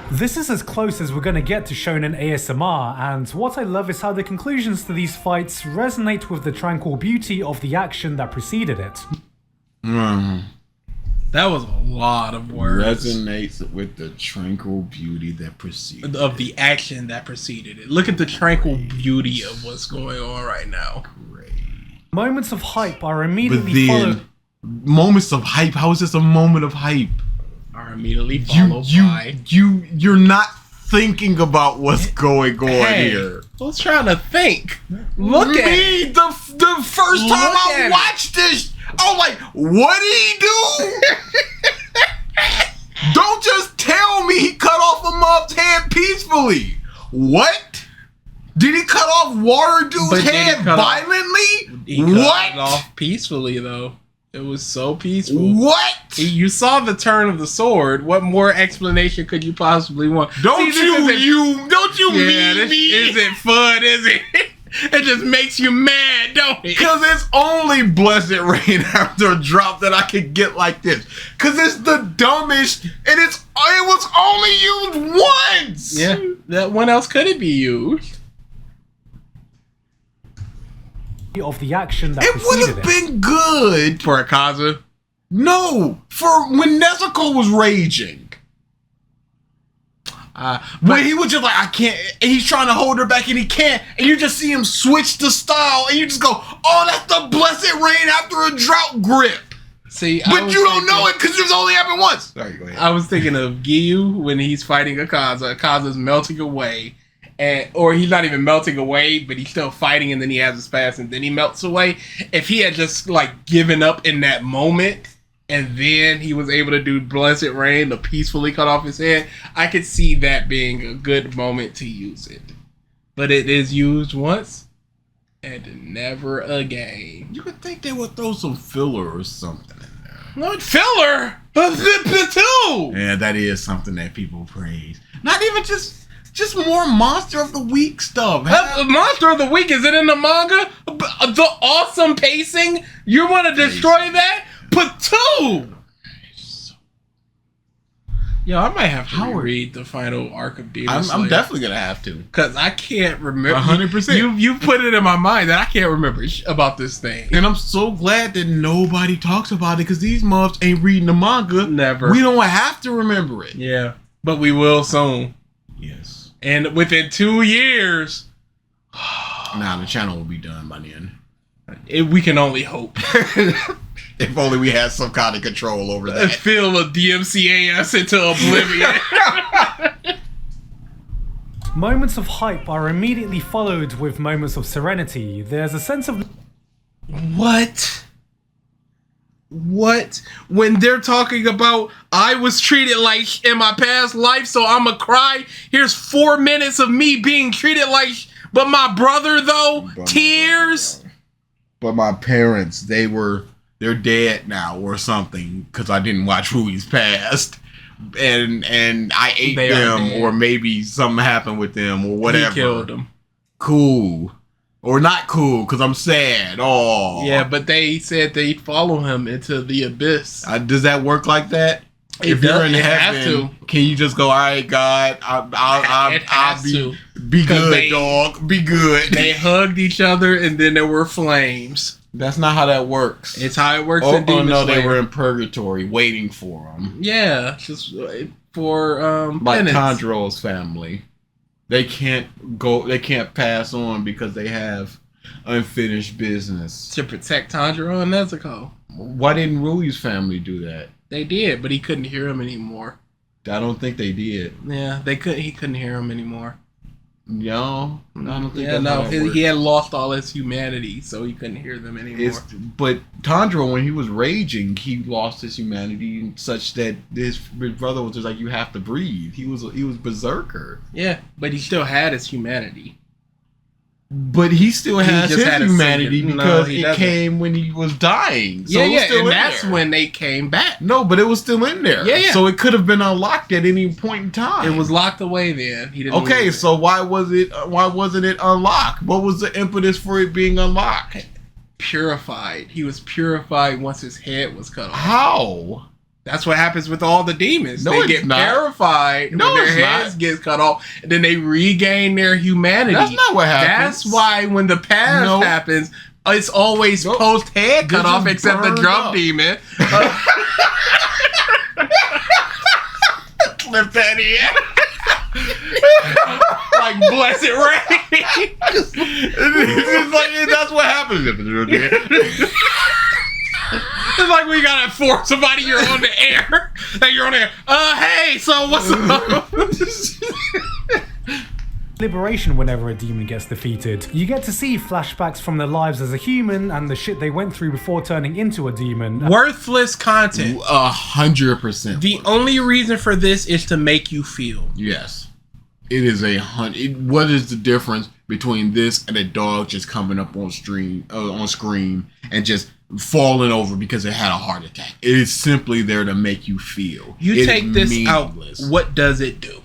This is as close as we're going to get to shonen ASMR, and what I love is how the conclusions to these fights resonate with the tranquil beauty of the action that preceded it. That was a lot of words. Resonates with the tranquil beauty that preceded of the action that preceded it. Look at the tranquil beauty of what's going on right now. Great. Moments of hype are immediately followed. Moments of hype? How is this a moment of hype? Are immediately followed by you're not thinking about what's going on here. I was trying to think. Look at me. The first time I watched this, I was like, what did he do? Don't just tell me he cut off a mob's head peacefully. What? Did he cut off Water Dude's head violently? He cut it off peacefully though. It was so peaceful. What? You saw the turn of the sword. What more explanation could you possibly want? Don't you mean me? Is it fun? Is it? It just makes you mad, don't it? Because it's only Blessed Rain after a drop that I could get like this. Because it's the dumbest, and it was only used once. Yeah. That when else could it be used? Of the action that it would have been good for Akaza. No, for when Nezuko was raging. When he was just like, I can't, and he's trying to hold her back and he can't, and you just see him switch the style, and you just go, oh, that's the Blessed Rain after a drought grip. See, but you don't know it because it's only happened once. Sorry, go ahead. I was thinking of Gigguk when he's fighting Akaza. Akaza's melting away. Or he's not even melting away, but he's still fighting, and then he has his pass, and then he melts away. If he had just like given up in that moment, and then he was able to do Blessed Rain to peacefully cut off his head, I could see that being a good moment to use it. But it is used once, and never again. You would think they would throw some filler or something in there. Not filler, but two. Yeah, that is something that people praise. Not even just. Just more Monster of the Week stuff. Monster of the Week, is it in the manga? The awesome pacing? You want to destroy that? Put 2! Yo, I might have to read the final arc of Demon Slayer. I'm definitely gonna have to, because I can't remember. 100%. You put it in my mind that I can't remember about this thing. And I'm so glad that nobody talks about it because these mobs ain't reading the manga. Never. We don't have to remember it. Yeah, but we will soon. Yes. And within 2 years, now the channel will be done by then. We can only hope. If only we had some kind of control over that. Feel a DMCA us into oblivion. Moments of hype are immediately followed with moments of serenity. There's a sense of... What? When they're talking about, I was treated like in my past life, so I'ma cry. Here's 4 minutes of me being treated like, but my brother though, tears. But my parents, they're dead now or something because I didn't watch Rui's Past, and I ate them, or maybe something happened with them or whatever. He killed them. Cool. Or not cool because I'm sad. Oh. Yeah, but they said they'd follow him into the abyss. Does that work like that? If you're in heaven, can you just go, all right, God, I'll be good, dog. Be good. They hugged each other and then there were flames. That's not how that works. It's how it works in Demon Slayer. They were in purgatory waiting for him. Yeah, just for like penance. Tanjiro's family. They can't pass on because they have unfinished business. To protect Tanjiro and Nezuko. Why didn't Rui's family do that? They did, but he couldn't hear him anymore. I don't think they did. Yeah, he couldn't hear him anymore. No, I don't think. Yeah, no, he had lost all his humanity, so he couldn't hear them anymore. But Tanjiro, when he was raging, he lost his humanity such that his brother was just like, "You have to breathe." He was berserker. Yeah, but he still had his humanity. But he still has his humanity because it came when he was dying. So and that's when they came back. No, but it was still in there. Yeah. So it could have been unlocked at any point in time. It was locked away then. He didn't. Okay, so why wasn't it unlocked? What was the impetus for it being unlocked? Purified. He was purified once his head was cut off. How? That's what happens with all the demons. No, they get purified when their heads get cut off, and then they regain their humanity. That's not what happens. That's why when the past happens, it's always post head cut off, except the drum demon. Lift that in. Like Blessed Ray. It's like, that's what happens. It's like we gotta force somebody, you're on the air. And you're on the air. Hey, so what's up? Liberation whenever a demon gets defeated. You get to see flashbacks from their lives as a human and the shit they went through before turning into a demon. Worthless content. 100%. The only reason for this is to make you feel. Yes. It is what is the difference between this and a dog just coming up on screen and just falling over because it had a heart attack? It is simply there to make you feel. You take this meaningless. Out, what does it do?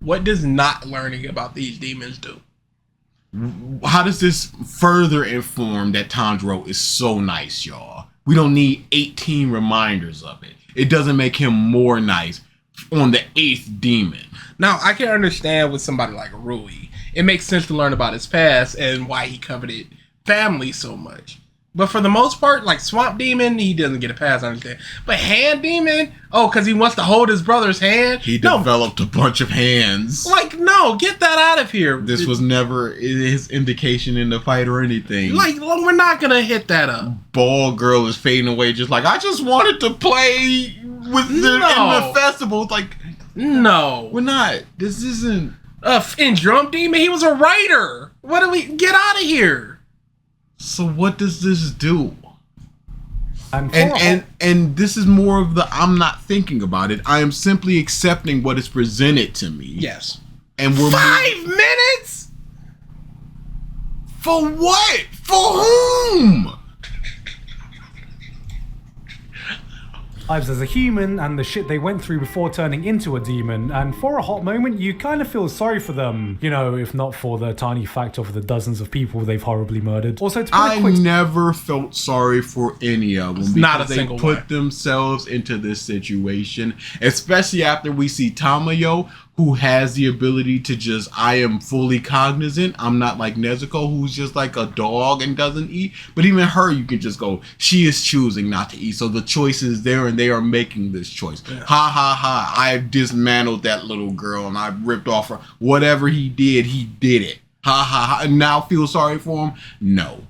What does not learning about these demons do? How does this further inform that Tanjiro is so nice, y'all? We don't need 18 reminders of it. It doesn't make him more nice on the 8th demon. Now, I can understand with somebody like Rui. It makes sense to learn about his past and why he coveted family so much. But for the most part, like Swamp Demon, he doesn't get a pass, I understand. But Hand Demon, because he wants to hold his brother's hand. He developed a bunch of hands. Like, no, get that out of here. This was never his indication in the fight or anything. Like, we're not going to hit that up. Ball Girl is fading away just like, I just wanted to play with in the festival. It's like, no. We're not. This isn't. In Drum Demon, he was a writer. What do we... Get out of here. So what does this do? And this is more of the I'm not thinking about it. I am simply accepting what is presented to me. Yes. And we're 5 minutes? For what? For whom? lives as a human and the shit they went through before turning into a demon, and for a hot moment you kind of feel sorry for them, you know, if not for the tiny fact of the dozens of people they've horribly murdered. Also, to put I never felt sorry for any of them because not a they single put one. themselves into this situation, especially after we see Tamayo, who has the ability to just, I am fully cognizant. I'm not like Nezuko, who's just like a dog and doesn't eat. But even her, you can just go, she is choosing not to eat. So the choice is there and they are making this choice. Yeah. Ha ha ha. I dismantled that little girl and I ripped off her. Whatever he did it. Ha ha ha. And now feel sorry for him? No.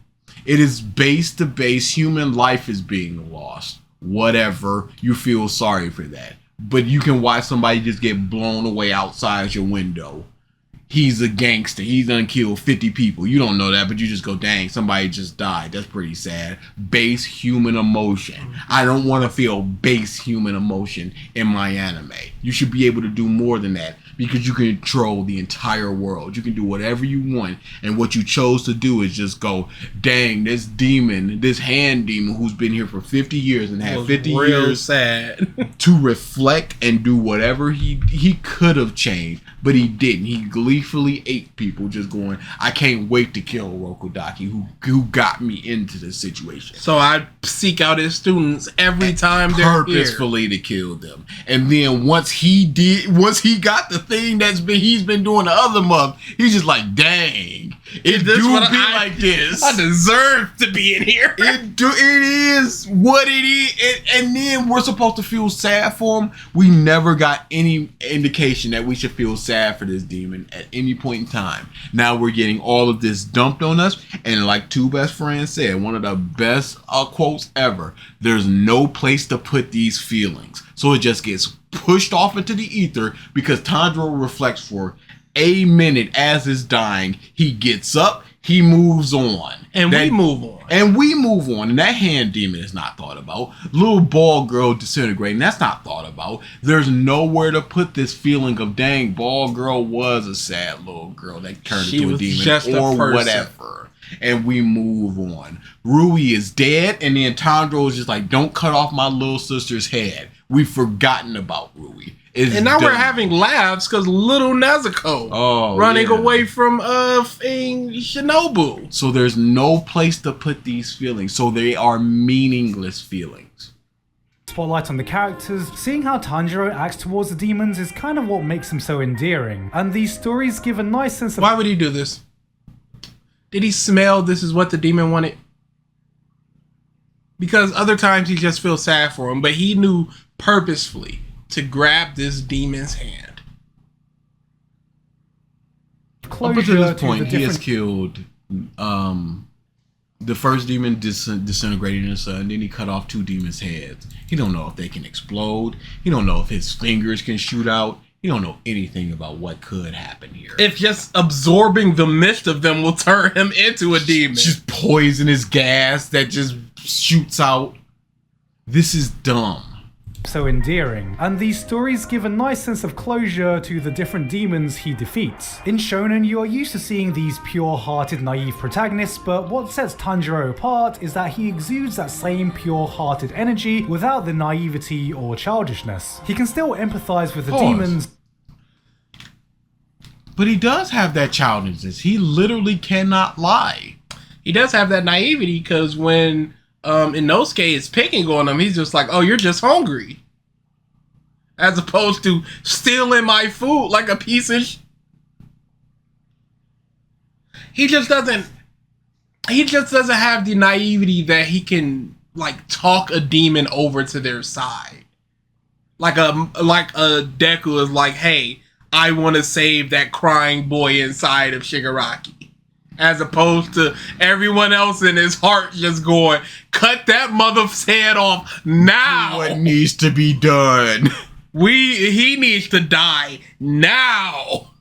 It is base to base. Human life is being lost. Whatever. You feel sorry for that. But you can watch somebody just get blown away outside your window. He's a gangster. He's done killed 50 people. You don't know that, but you just go, dang, somebody just died. That's pretty sad. Base human emotion. I don't want to feel base human emotion in my anime. You should be able to do more than that because you can control the entire world. You can do whatever you want. And what you chose to do is just go, dang, this demon, this hand demon who's been here for 50 years and had 50 years sad to reflect and do whatever he could have changed, but he didn't. He gleefully ate people just going, I can't wait to kill Rokodaki who got me into this situation. So I seek out his students every time they're purposefully here to kill them. And then once he got the thing he's been doing the other month, he's just like, dang, it do be like this. I deserve to be in here. It is what it is. And then we're supposed to feel sad for him. We never got any indication that we should feel sad for this demon at any point in time. Now we're getting all of this dumped on us. And like Two Best Friends said, one of the best quotes ever, there's no place to put these feelings. So it just gets pushed off into the ether because Tanjiro reflects for a minute as it's dying. He gets up, he moves on. And we move on. And we move on. And that hand demon is not thought about. Little ball girl disintegrating, that's not thought about. There's nowhere to put this feeling of, dang, ball girl was a sad little girl that turned into a demon or whatever. And we move on. Rui is dead, and then Tanjiro is just like, don't cut off my little sister's head. We've forgotten about Rui. And now we're having laughs because little Nezuko running away from Shinobu. So there's no place to put these feelings. So they are meaningless feelings. Spotlight on the characters. Seeing how Tanjiro acts towards the demons is kind of what makes him so endearing. And these stories give a nice sense of... Why would he do this? Did he smell this is what the demon wanted? Because other times he just feels sad for him, but he knew purposefully to grab this demon's hand. Up until this point, he has killed the first demon disintegrating in the sun. Then he cut off 2 demons' heads. He don't know if they can explode. He don't know if his fingers can shoot out. He don't know anything about what could happen here. If just absorbing the mist of them will turn him into a demon. Just poisonous gas that just shoots out. This is dumb. So endearing, and these stories give a nice sense of closure to the different demons he defeats. In shonen, you are used to seeing these pure-hearted, naive protagonists, but what sets Tanjiro apart is that he exudes that same pure-hearted energy without the naivety or childishness. He can still empathize with the demons. But he does have that childishness. He literally cannot lie. He does have that naivety because when Inosuke is picking on him, he's just like, oh, you're just hungry. As opposed to stealing my food like a piece of He just doesn't have the naivety that he can like talk a demon over to their side. Like a Deku is like, hey, I want to save that crying boy inside of Shigaraki. As opposed to everyone else in his heart just going, cut that mother's head off now. What needs to be done? He needs to die now.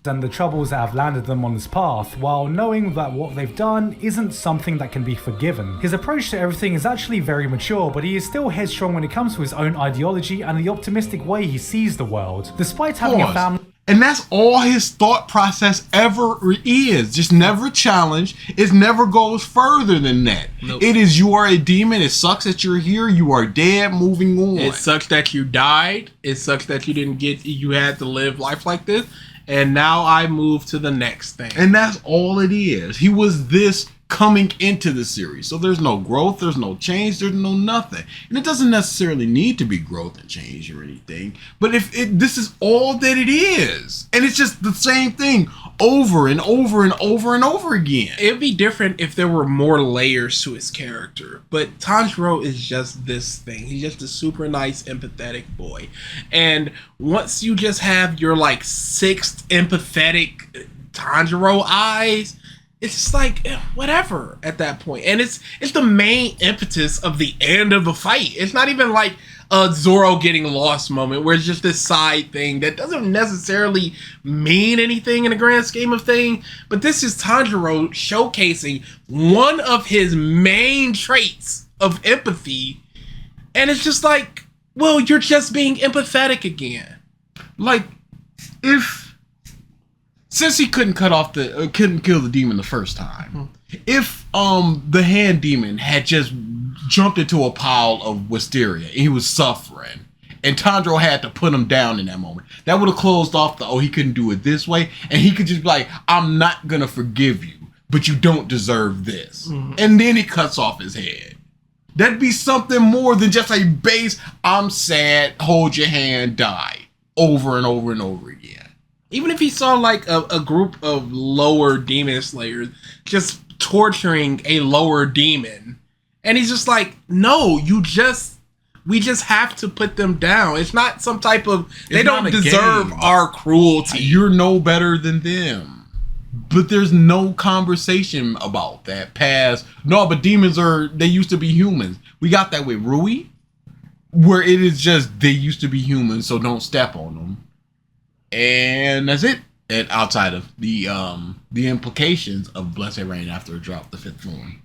And the troubles that have landed them on this path, while knowing that what they've done isn't something that can be forgiven. His approach to everything is actually very mature, but he is still headstrong when it comes to his own ideology and the optimistic way he sees the world. Despite having a family... And that's all his thought process ever is. Just never challenged. It never goes further than that. Nope. It is, you are a demon. It sucks that you're here. You are dead. Moving on. It sucks that you died. It sucks that you had to live life like this. And now I move to the next thing. And that's all it is. He was this coming into the series. So there's no growth, there's no change, there's no nothing. And it doesn't necessarily need to be growth and change or anything. But this is all that it is. And it's just the same thing over and over and over and over again. It'd be different if there were more layers to his character. But Tanjiro is just this thing. He's just a super nice, empathetic boy. And once you just have your like sixth empathetic Tanjiro eyes, it's just like whatever at that point. And it's the main impetus of the end of the fight. It's not even like a Zoro getting lost moment where it's just this side thing that doesn't necessarily mean anything in the grand scheme of things. But this is Tanjiro showcasing one of his main traits of empathy. And it's just like, well, you're just being empathetic again. Like, since he couldn't couldn't kill the demon the first time, if the hand demon had just jumped into a pile of wisteria and he was suffering, and Tanjiro had to put him down in that moment, that would have closed off he couldn't do it this way, and he could just be like, I'm not gonna forgive you, but you don't deserve this. And then he cuts off his head. That'd be something more than just a base, I'm sad, hold your hand, die, over and over and over again. Even if he saw like a group of lower demon slayers just torturing a lower demon, and he's just like, no, we just have to put them down. It's not some type of, they don't deserve our cruelty. You're no better than them. But there's no conversation about that past. No, but demons they used to be humans. We got that with Rui, where it is just, they used to be humans, so don't step on them. And that's it. And outside of the implications of Blessed Rain after it dropped the fifth form.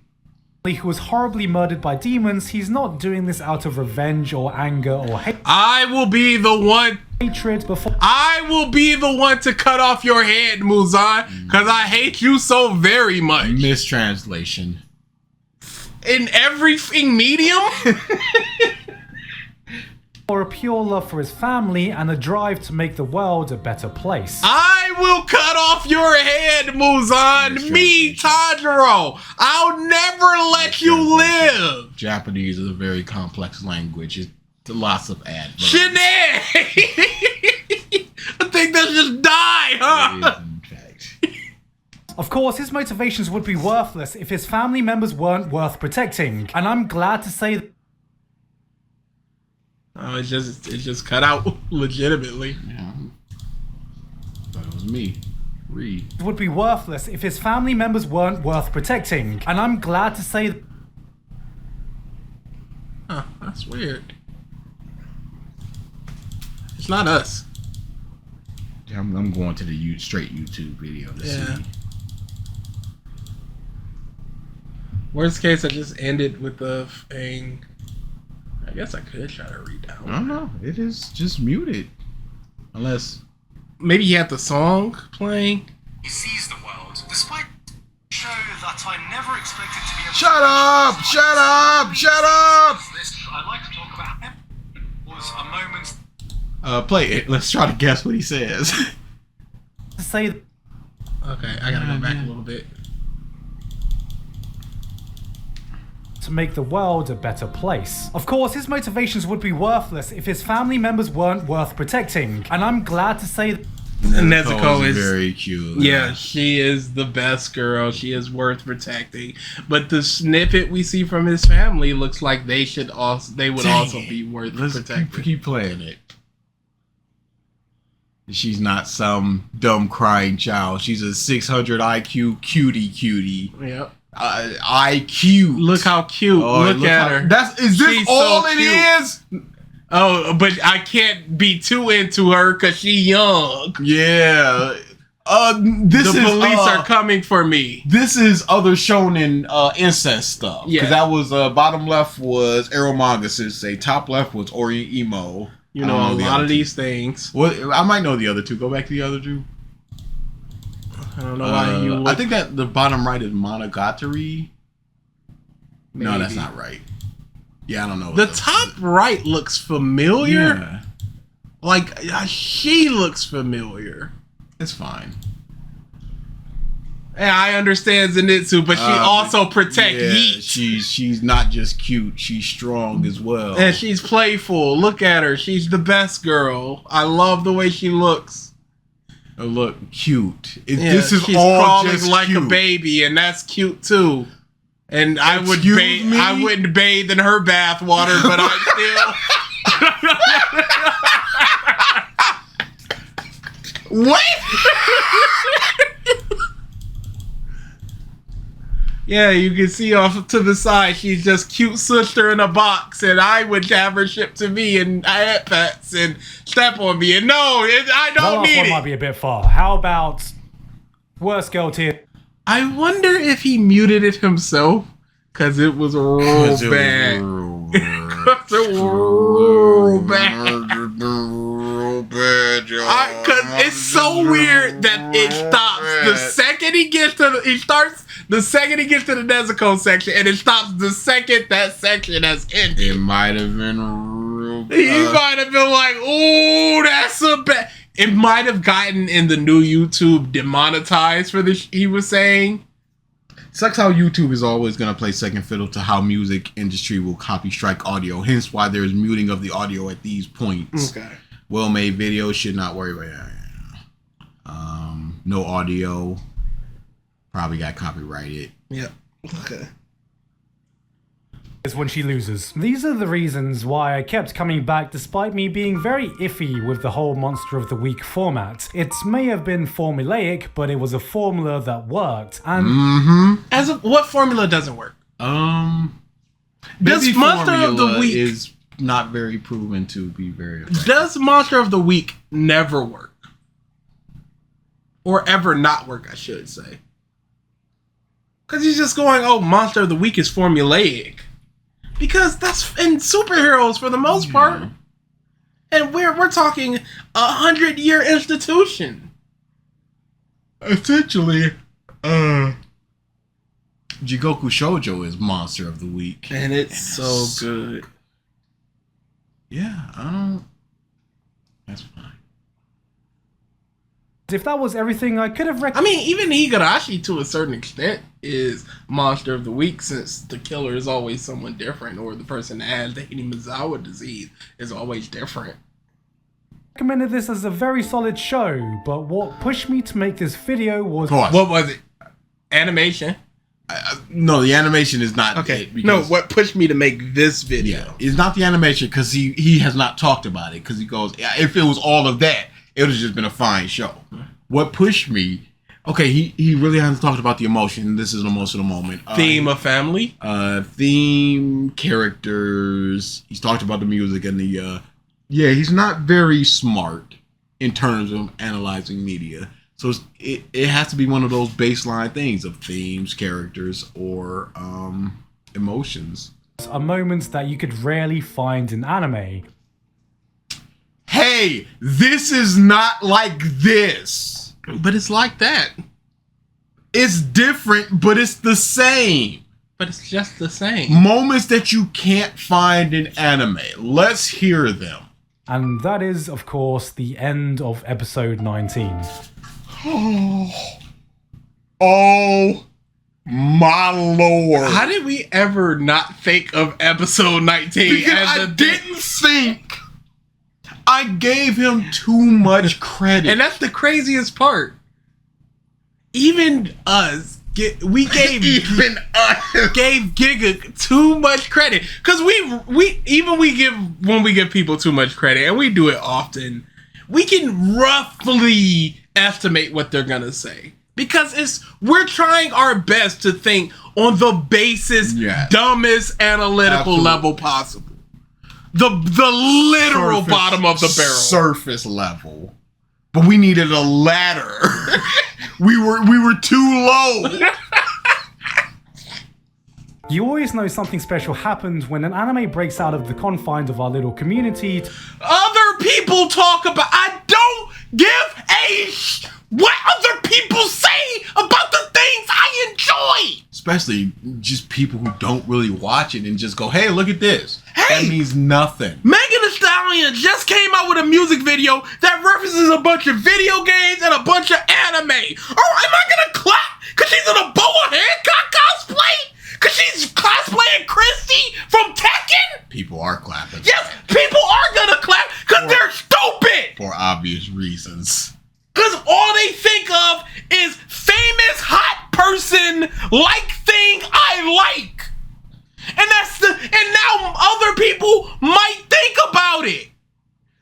Who was horribly murdered by demons, he's not doing this out of revenge or anger or I will be the one. hatred before. I will be the one to cut off your head, Muzan, because I hate you so very much. Mistranslation. In everything medium? Or a pure love for his family and a drive to make the world a better place. I will cut off your head, Muzan. Me, Tanjiro. I'll never let you live. Japanese is a very complex language. It's lots of adverbs. Shanae! I think they'll just die, huh? It is, in fact. Of course, his motivations would be worthless if his family members weren't worth protecting. And I'm glad to say that Oh, it just cut out legitimately. Yeah. Thought it was me. Read. it would be worthless if his family members weren't worth protecting. And I'm glad to say that Huh, that's weird. It's not us. Yeah, I'm going to the straight YouTube video to see. Worst case, I just ended with the thing. I guess I could try to read that I one. don't know. It is just muted. Unless... Maybe you have the song playing. He sees the world, despite show that I never expected to be able Shut up! Shut up! Shut up! This I'd like to talk about was a moment. Play it. Let's try to guess what he says. to say that Okay, I gotta go back a little bit. to make the world a better place. Of course, his motivations would be worthless if his family members weren't worth protecting. And I'm glad to say that Nezuko is very cute. Yeah, she is the best girl. She is worth protecting. But the snippet we see from his family looks like they would also be worth protecting. Keep playing it. She's not some dumb crying child. She's a 600 IQ cutie. Yep. IQ. Look how cute. Look at her. Is this She's all so it cute. is? Oh, but I can't be too into her because she's young. Yeah. The police are coming for me. This is other shonen incest stuff. Yeah. Because that was bottom left was Arrow Manga Sensei. Top left was Ori Emo. You I know don't a know the lot other of two. these things. Well, I might know the other two. Go back to the other two. I don't know why you look. I think that the bottom right is Monogatari. No, that's Maybe. not right. Yeah, I don't know. The top right looks familiar. Yeah, Like, she looks familiar. it's fine. And I understand Zenitsu, but she also protect Yeet. She's not just cute. She's strong as well. And she's playful. Look at her. She's the best girl. I love the way she looks. Oh, look, cute. Yeah, This is she's all crawling just like cute. a baby, and that's cute too. And I Excuse me? wouldn't bathe in her bath water, but I still. What? Yeah, you can see off to the side, she's just cute sister in a box, and I would have her shipped to me, and I had pets and step on me, and I That don't last need one it. might be a bit far. How about worst girl tier? I wonder if he muted it himself, because it was real bad. It's real bad. Because it's so weird that it stops the second he gets to the second he gets to the Nezuko section, and it stops the second that section has ended. It might have been real bad. He might have been like, "Ooh, that's a bad." It might have gotten in the new YouTube demonetized for this. He was saying. Sucks how YouTube is always going to play second fiddle to how music industry will copy strike audio. Hence why there's muting of the audio at these points. Okay. Well-made videos should not worry about that. No audio. Probably got copyrighted. Yeah. Okay. Is when she loses. These are the reasons why I kept coming back despite me being very iffy with the whole Monster of the Week format. It may have been formulaic, but it was a formula that worked. And What formula doesn't work? Does Maybe Monster of the formula Week is not very proven to be very effective. Does Monster of the Week never work? Or ever not work, I should say. Because he's just going, oh, Monster of the Week is formulaic. Because that's in superheroes for the most part. And we're talking 100-year institution. Essentially, Jigoku Shoujo is Monster of the Week. And it's so good. Yeah, I don't... That's fine. if that was everything, I could have I mean, even Higurashi, to a certain extent, is Monster of the Week, since the killer is always someone different, or the person that has the Hinimazawa disease is always different. recommended this as a very solid show, but what pushed me to make this video was... What was it? Animation? No, the animation is not Okay. it. Because, What pushed me to make this video? yeah, it's not the animation because he has not talked about it because he goes, yeah, if it was all of that, it would have just been a fine show. What pushed me? Okay, he really hasn't talked about the emotion. This is an emotional moment. Theme of family? Theme, characters. He's talked about the music and the. Yeah, he's not very smart in terms of analyzing media. So it has to be one of those baseline things of themes, characters, or emotions. are moments that you could rarely find in anime. Hey, this is not like this. But it's like that. It's different, but it's the same. But it's just the same. Moments that you can't find in anime. Let's hear them. And that is, of course, the end of episode 19. Oh my lord. How did we ever not think of episode 19 Because as I the didn't think I gave him too much credit. And that's the craziest part. Even us, we gave even gave Gigguk too much credit, because when we give people too much credit, and we do it often, we can roughly estimate what they're gonna say, because we're trying our best to think on the basest, dumbest analytical level possible. The literal surface, bottom of the barrel. surface level. But we needed a ladder. we were too low. You always know something special happens when an anime breaks out of the confines of our little community. Other people talk about. I don't give what other people say about the things I enjoy. Especially just people who don't really watch it and just go, hey, look at this. That means nothing. Megan Thee Stallion just came out with a music video that references a bunch of video games and a bunch of anime. Oh, am I gonna clap because she's in a Boa Hancock cosplay? Because she's cosplaying Christy from Tekken? People are clapping. Yes, people are gonna clap because they're stupid. For obvious reasons. Because all they think of is famous hot person like thing I like. And now other people might think about it.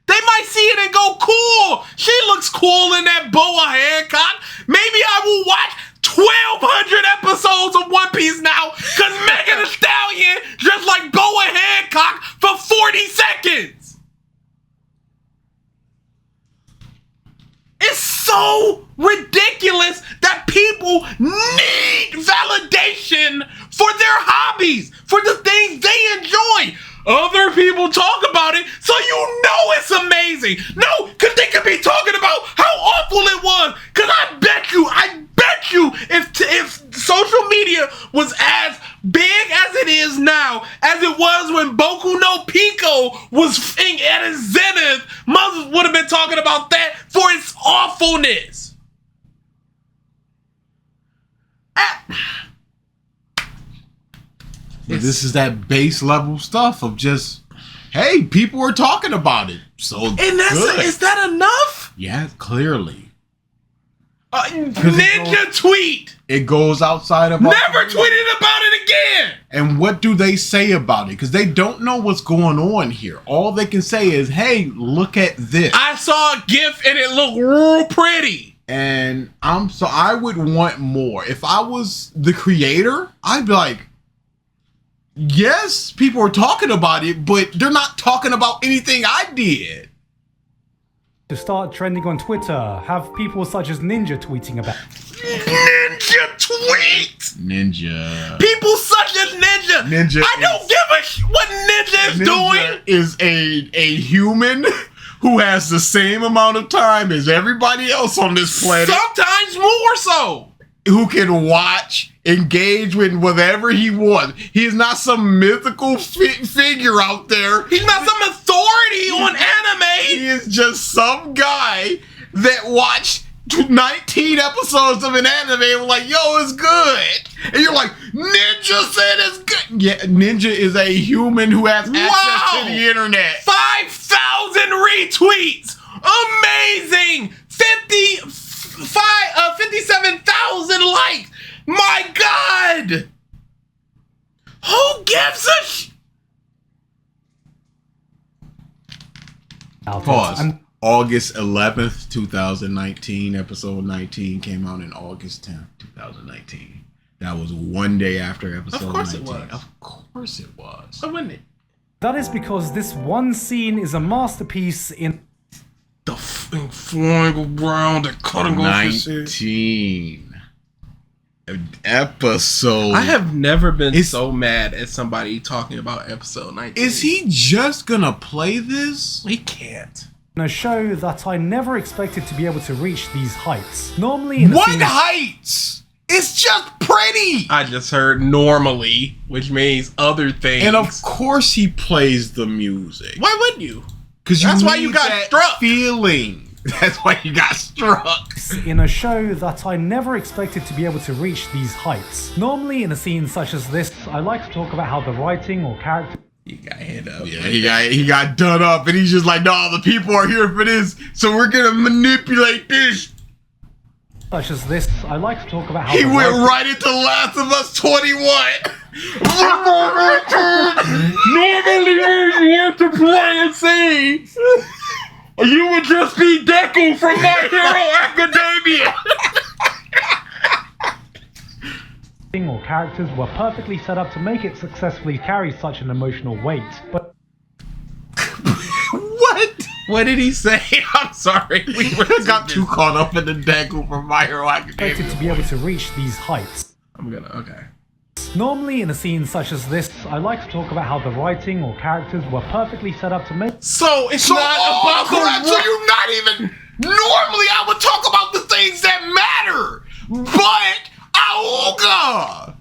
They might see it and go, cool. She looks cool in that boa Hancock. Maybe I will watch 1,200 episodes of One Piece now because Megan Thee Stallion just like Boa Hancock for 40 seconds. It's so ridiculous that people need validation for their hobbies, for the things they enjoy. Other people talk about it, so you know it's amazing. No, because they could be talking about how awful it was. Because I bet you, if social media was as big as it is now, as it was when Boku no Pico was at its zenith, mothers would have been talking about that for its awfulness. But this is that base level stuff of just, hey, people are talking about it. So And is that enough? Yeah, clearly. Ninja tweet. It goes outside of Never tweeted about it again. And what do they say about it? Because they don't know what's going on here. All they can say is, hey, look at this. I saw a GIF and it looked real pretty. And I would want more. If I was the creator, I'd be like, yes, people are talking about it, but they're not talking about anything I did. To start trending on Twitter, have people such as Ninja tweeting about Ninja tweet. Ninja. People such as Ninja. I don't give a what Ninja is doing. Is a human who has the same amount of time as everybody else on this planet. Sometimes more so. Who can watch, engage with whatever he wants. He's not some mythical figure out there. He's not some authority on anime. He is just some guy that watched 19 episodes of an anime and was like, yo, it's good. And you're like, Ninja said it's good. Yeah, Ninja is a human who has access to the internet. 5,000 retweets. Amazing. 57,000 likes. My God. Who gives a Pause. August 11th, 2019. Episode 19 came out in August 10th, 2019. That was one day after episode 19. Of course it was. Of course it was. Oh, wasn't it? That is because this one scene is a masterpiece in The flying around and cutting off his head. 19 episode. I have never been so mad at somebody talking about episode 19. Is he just gonna play this? He can't. a show that I never expected to be able to reach these heights. Normally in a What scene- heights? It's just pretty. I just heard normally, which means other things. And of course he plays the music. Why wouldn't you? Because That's why you got struck. Feeling. That's why you got struck. in a show that I never expected to be able to reach these heights. Normally in a scene such as this, I like to talk about how the writing or character You got hit up. Yeah, he got done up, and he's just like, no, the people are here for this, so we're gonna manipulate this. such as this, I like to talk about how He the went writing- right into Last of Us 21. Normally when you want to play a scene, you would just be Deku from My Hero Academia. or characters were perfectly set up to make it successfully carry such an emotional weight. But What? What did he say? I'm sorry. We were Got too caught up in the Deku from My Hero expected Academia. to be able to reach these heights. I'm gonna, okay. Normally in a scene such as this, I like to talk about how the writing or characters were perfectly set up to make. So it's not about crap, so you're not even. Normally, I would talk about the things that matter, but Auga.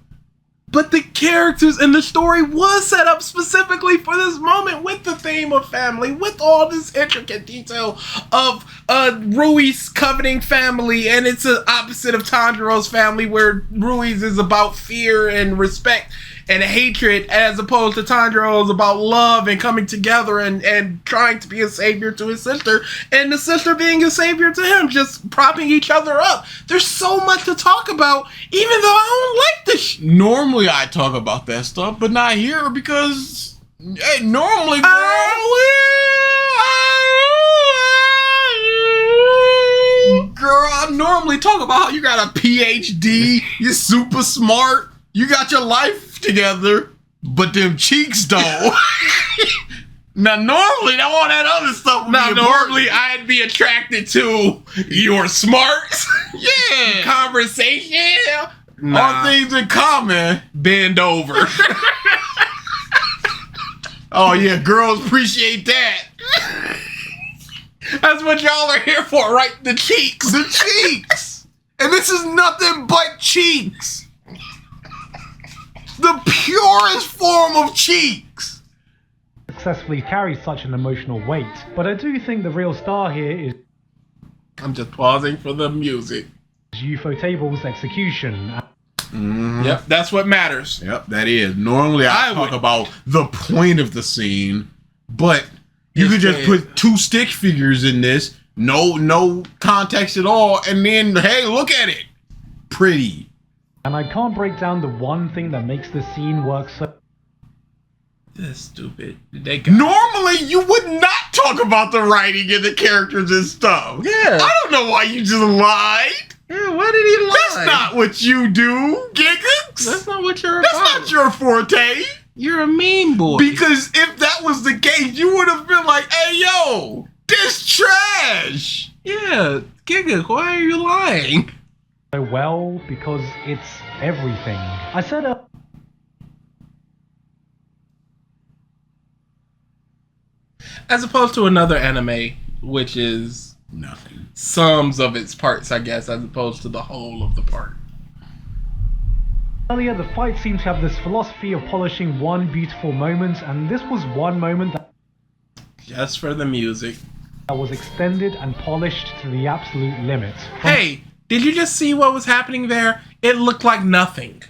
But the characters in the story was set up specifically for this moment with the theme of family, with all this intricate detail of Rui's coveting family, and it's the opposite of Tanjiro's family, where Rui's is about fear and respect and hatred, as opposed to Tanjiro's about love and coming together and trying to be a savior to his sister, and the sister being a savior to him, just propping each other up. There's so much to talk about, even though I don't like this. Normally, I talk about that stuff, but not here because, hey, normally, girl, I normally talk about how you got a PhD, you're super smart, you got your life together, but them cheeks don't. Now, normally, all that other stuff would be important. Normally, I'd be attracted to your smarts, Yeah. conversation, All things in common. bend over. Oh, yeah, girls appreciate that. That's what y'all are here for, right? The cheeks. The cheeks. And this is nothing but cheeks. The purest form of cheeks. Successfully carry such an emotional weight. But I do think the real star here is I'm just pausing for the music. Ufotable's execution. Yep, that's what matters. Yep, that is. Normally I talk about the point of the scene, but you could just put two stick figures in this, no context at all, and then, hey, look at it. Pretty. And I can't break down the one thing that makes the scene work so. That's stupid. Normally, you would not talk about the writing and the characters and stuff. Yeah. I don't know why you just lied. Yeah, why did he lie? That's not what you do, Gigguk. That's not what you're That's about. not your forte. You're a meme boy. Because if that was the case, you would have been like, hey, yo, this trash. Yeah, Gigguk, why are you lying? So well because it's everything. I said As opposed to another anime, which is Nothing. sums of its parts, I guess, as opposed to the whole of the part. earlier, the fight seemed to have this philosophy of polishing one beautiful moment, and this was one moment that Just for the music. was extended and polished to the absolute limit. Hey, did you just see what was happening there? It looked like nothing.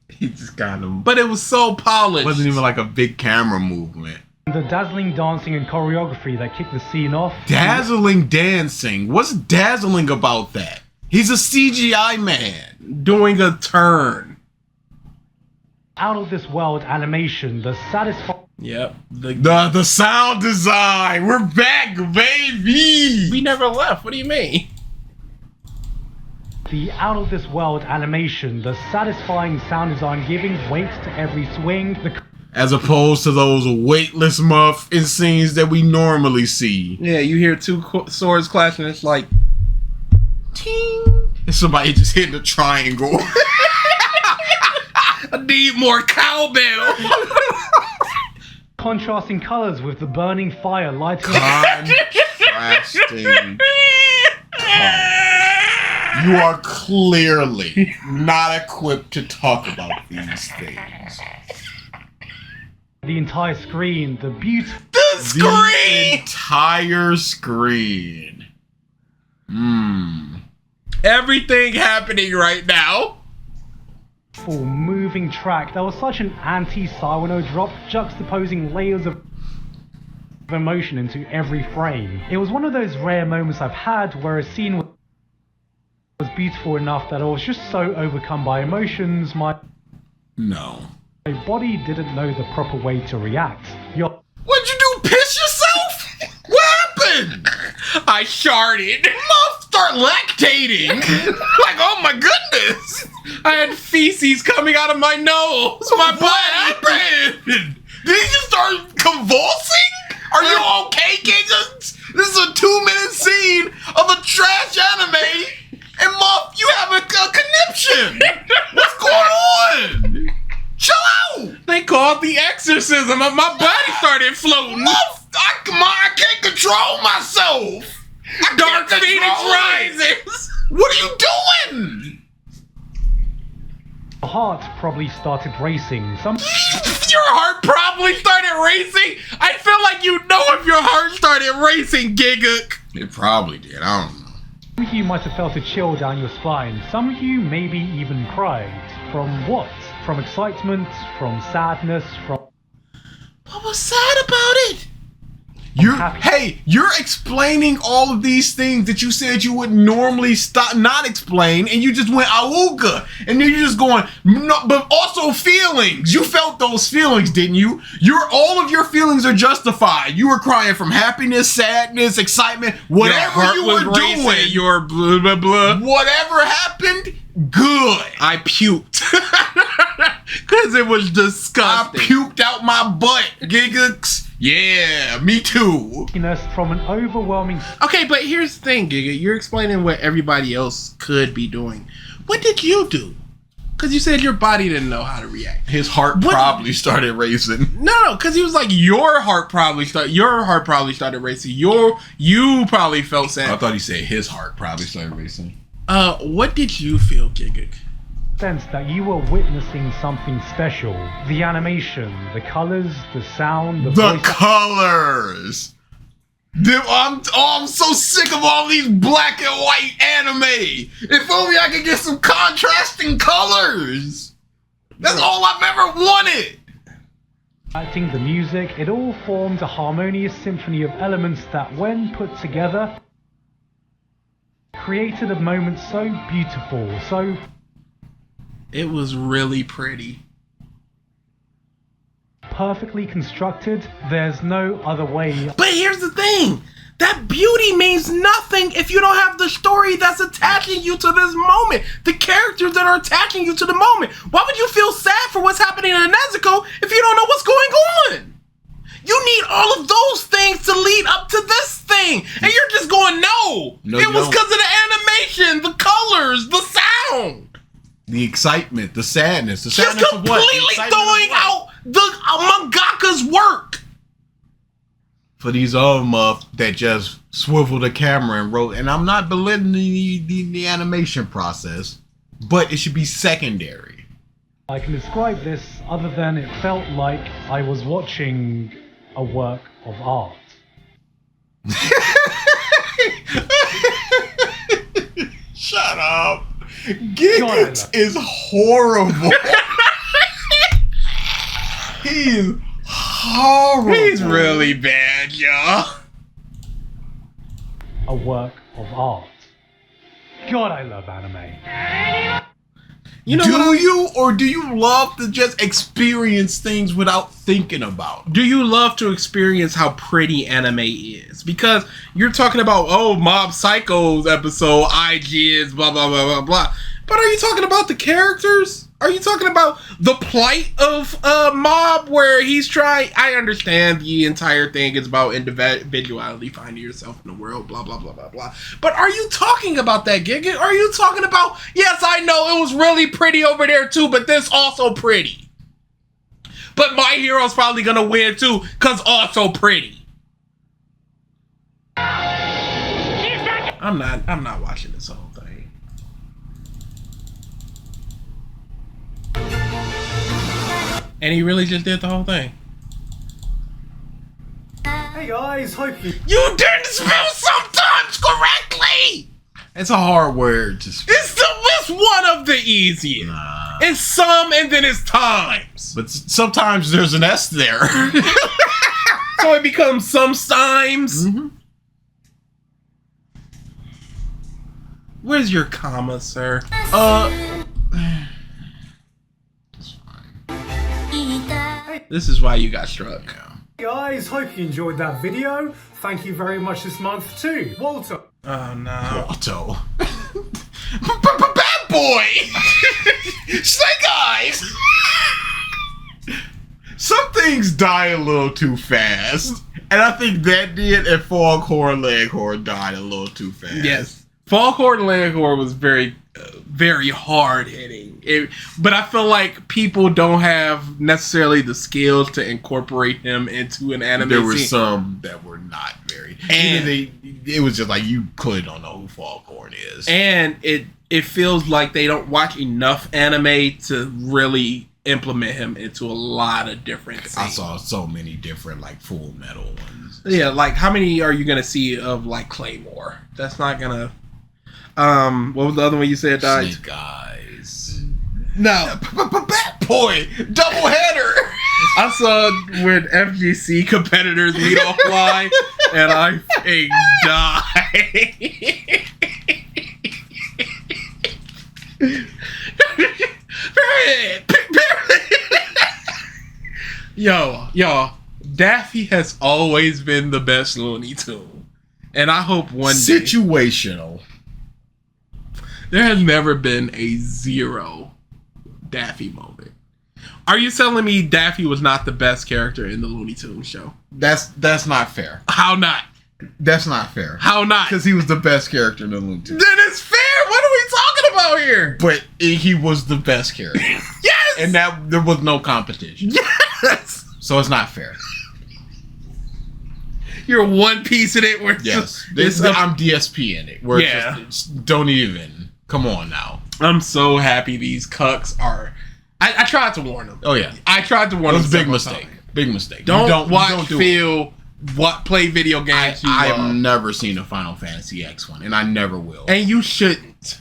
He just got him. But it was so polished. It wasn't even like a big camera movement. The dazzling dancing and choreography that kicked the scene off. Dazzling dancing. What's dazzling about that? He's a CGI man. doing a turn. Out of this world animation, the satisfying. Yep. The sound design. We're back, baby. We never left. What do you mean? The out of this world animation, the satisfying sound design giving weight to every swing, the As opposed to those weightless muff in scenes that we normally see. Yeah, you hear two swords clashing. It's like, Ting. And somebody just hitting a triangle. I need more cowbell. contrasting colors with the burning fire lighting Contrasting. You are clearly not equipped to talk about these things. the entire screen, the beautiful The entire screen. Everything happening right now. moving track. There was such an anti-Sawano drop, juxtaposing layers of emotion into every frame. It was one of those rare moments I've had where a scene was beautiful enough that I was just so overcome by emotions, my body didn't know the proper way to react. What'd you do? Piss yourself? What happened? I sharted. Mom, start lactating. Like, oh my goodness. I had feces coming out of my nose. My What body. happened? Did he just start convulsing? Are you okay, Gigguk? This is a 2-minute scene of a trash anime, and Muff, you have a conniption. What's going on? exorcism. My body started floating. I can't control myself. Dark Phoenix rises. What are you doing? The heart probably started racing. Your heart probably started racing. I feel like you know if your heart started racing, Gigguk. It probably did. I don't know. Some of you might have felt a chill down your spine. Some of you maybe even cried. From what? From excitement, from sadness, from... What was sad about it? You're explaining all of these things that you said you would normally not explain, and you just went auga, and then you're just going, no, but also feelings. You felt those feelings, didn't you? All of your feelings are justified. You were crying from happiness, sadness, excitement, whatever you were doing. Your blah blah blah. Whatever happened, good. I puked because it was disgusting. I puked out my butt, Giggux. Yeah, me too. From an overwhelming... Okay, but here's the thing, Giga. You're explaining what everybody else could be doing. What did you do? Because you said your body didn't know how to react. His heart probably started racing. No, because he was like, your heart probably started racing. You probably felt sad. I thought he said his heart probably started racing. What did you feel, Gigguk? Sense that you were witnessing something special. The animation, the colors, the sound, the colors. I'm so sick of all these black and white anime. If only I could get some contrasting colors. That's all I've ever wanted. Acting, the music, it all formed a harmonious symphony of elements that, when put together, created a moment so beautiful, so... It was really pretty. Perfectly constructed. There's no other way. But here's the thing. That beauty means nothing if you don't have the story that's attaching you to this moment. The characters that are attaching you to the moment. Why would you feel sad for what's happening in Nezuko if you don't know what's going on? You need all of those things to lead up to this thing. And you're just going, no. It was because of the animation, the colors, the sound. The excitement, the sadness. The Just sadness of what? completely throwing out the mangaka's work. For these that just swiveled the camera and wrote, and I'm not belittling the animation process, but it should be secondary. I can describe this other than it felt like I was watching a work of art. Shut up. Gigguk is horrible. He's horrible. He's really bad, y'all. A work of art. God, I love anime. You know, do you love to just experience things without thinking about? Do you love to experience how pretty anime is? Because you're talking about, Mob Psycho's episode, is blah, blah, blah, blah, blah. But are you talking about the characters? Are you talking about the plight of Mob where he's trying? I understand the entire thing is about individuality, finding yourself in the world, blah, blah, blah, blah, blah. But are you talking about that, Gigguk? Are you talking about, yes, I know it was really pretty over there too, but this also pretty. But my hero's probably gonna win too, cause also pretty. I'm not watching this whole thing. And he really just did the whole thing. Hey guys, hope you... You didn't spell sometimes correctly! It's a hard word to spell. It's one of the easiest. Nah. It's some and then it's times. But sometimes there's an S there. So it becomes sometimes. Mm-hmm. Where's your comma, sir? This is why you got struck. Hey guys, hope you enjoyed that video. Thank you very much this month too. Walter. Oh no. Otto. Bad boy! Snake Eyes! Some things die a little too fast. And I think that did, and Foghorn Leghorn died a little too fast. Yes. Foghorn Leghorn was very very hard hitting. But I feel like people don't have necessarily the skills to incorporate him into an anime. There were scene. some that were not very. And it was just like you clearly don't know who Foghorn is. And it feels like they don't watch enough anime to really implement him into a lot of different scenes. I saw so many different like Full Metal ones. Yeah, like how many are you gonna see of like Claymore? That's not gonna. What was the other one you said died? Snake Eyes. No, Bat Boy, double header. I saw when FGC competitors meet offline, and I fucking died. Yo, Daffy has always been the best Looney Tune, and I hope one day Situational. there has never been a zero Daffy moment. Are you telling me Daffy was not the best character in the Looney Tunes show? That's not fair. How not? That's not fair. How not? Because he was the best character in the Looney Tunes. Then it's fair. What are we talking about here? But he was the best character. Yes. And that there was no competition. Yes. So it's not fair. You're one piece in it. Where Yes. it's I'm DSP in it. Where Yeah. it's don't even. Come on now. I'm so happy these cucks are. I tried to warn them. Oh yeah. I tried to warn That them. was a big several mistake. times. Big mistake. Don't watch, do it. feel, what play video games. I've never seen a Final Fantasy X one, and I never will. And you shouldn't.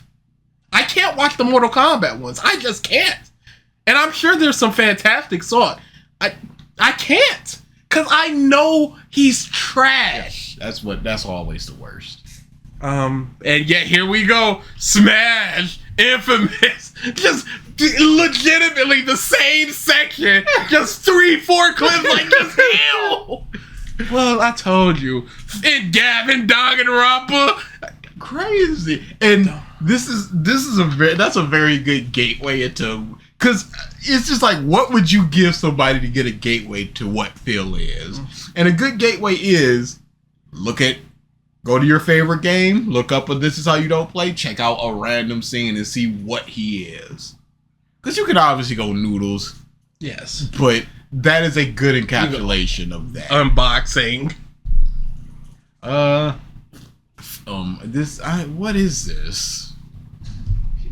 I can't watch the Mortal Kombat ones. I just can't. And I'm sure there's some fantastic sort. I can't. Cause I know he's trash. That's always the worst. And yet here we go. Smash, Infamous, just legitimately the same section, just 3-4 clips like just hell. Well, I told you. And Gavin, Danganronpa. Crazy. And this is that's a very good gateway into, because it's just like, what would you give somebody to get a gateway to what Phil is? And a good gateway is go to your favorite game, look up a This Is How You Don't Play, check out a random scene and see what he is. Because you can obviously go Noodles, Yes. but that is a good encapsulation of that. Unboxing. What is this?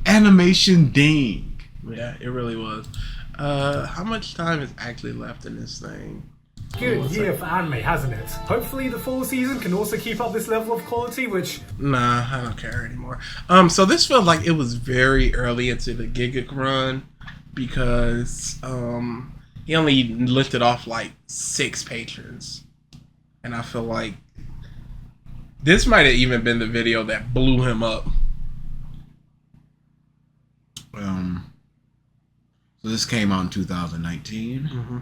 Animation Ding. Yeah, it really was. How much time is actually left in this thing? Good year for anime, hasn't it? Hopefully the fall season can also keep up this level of quality, which... Nah, I don't care anymore. So this felt like it was very early into the Gigguk run because he only lifted off like 6 patrons. And I feel like this might have even been the video that blew him up. So this came out in 2019. Mm-hmm.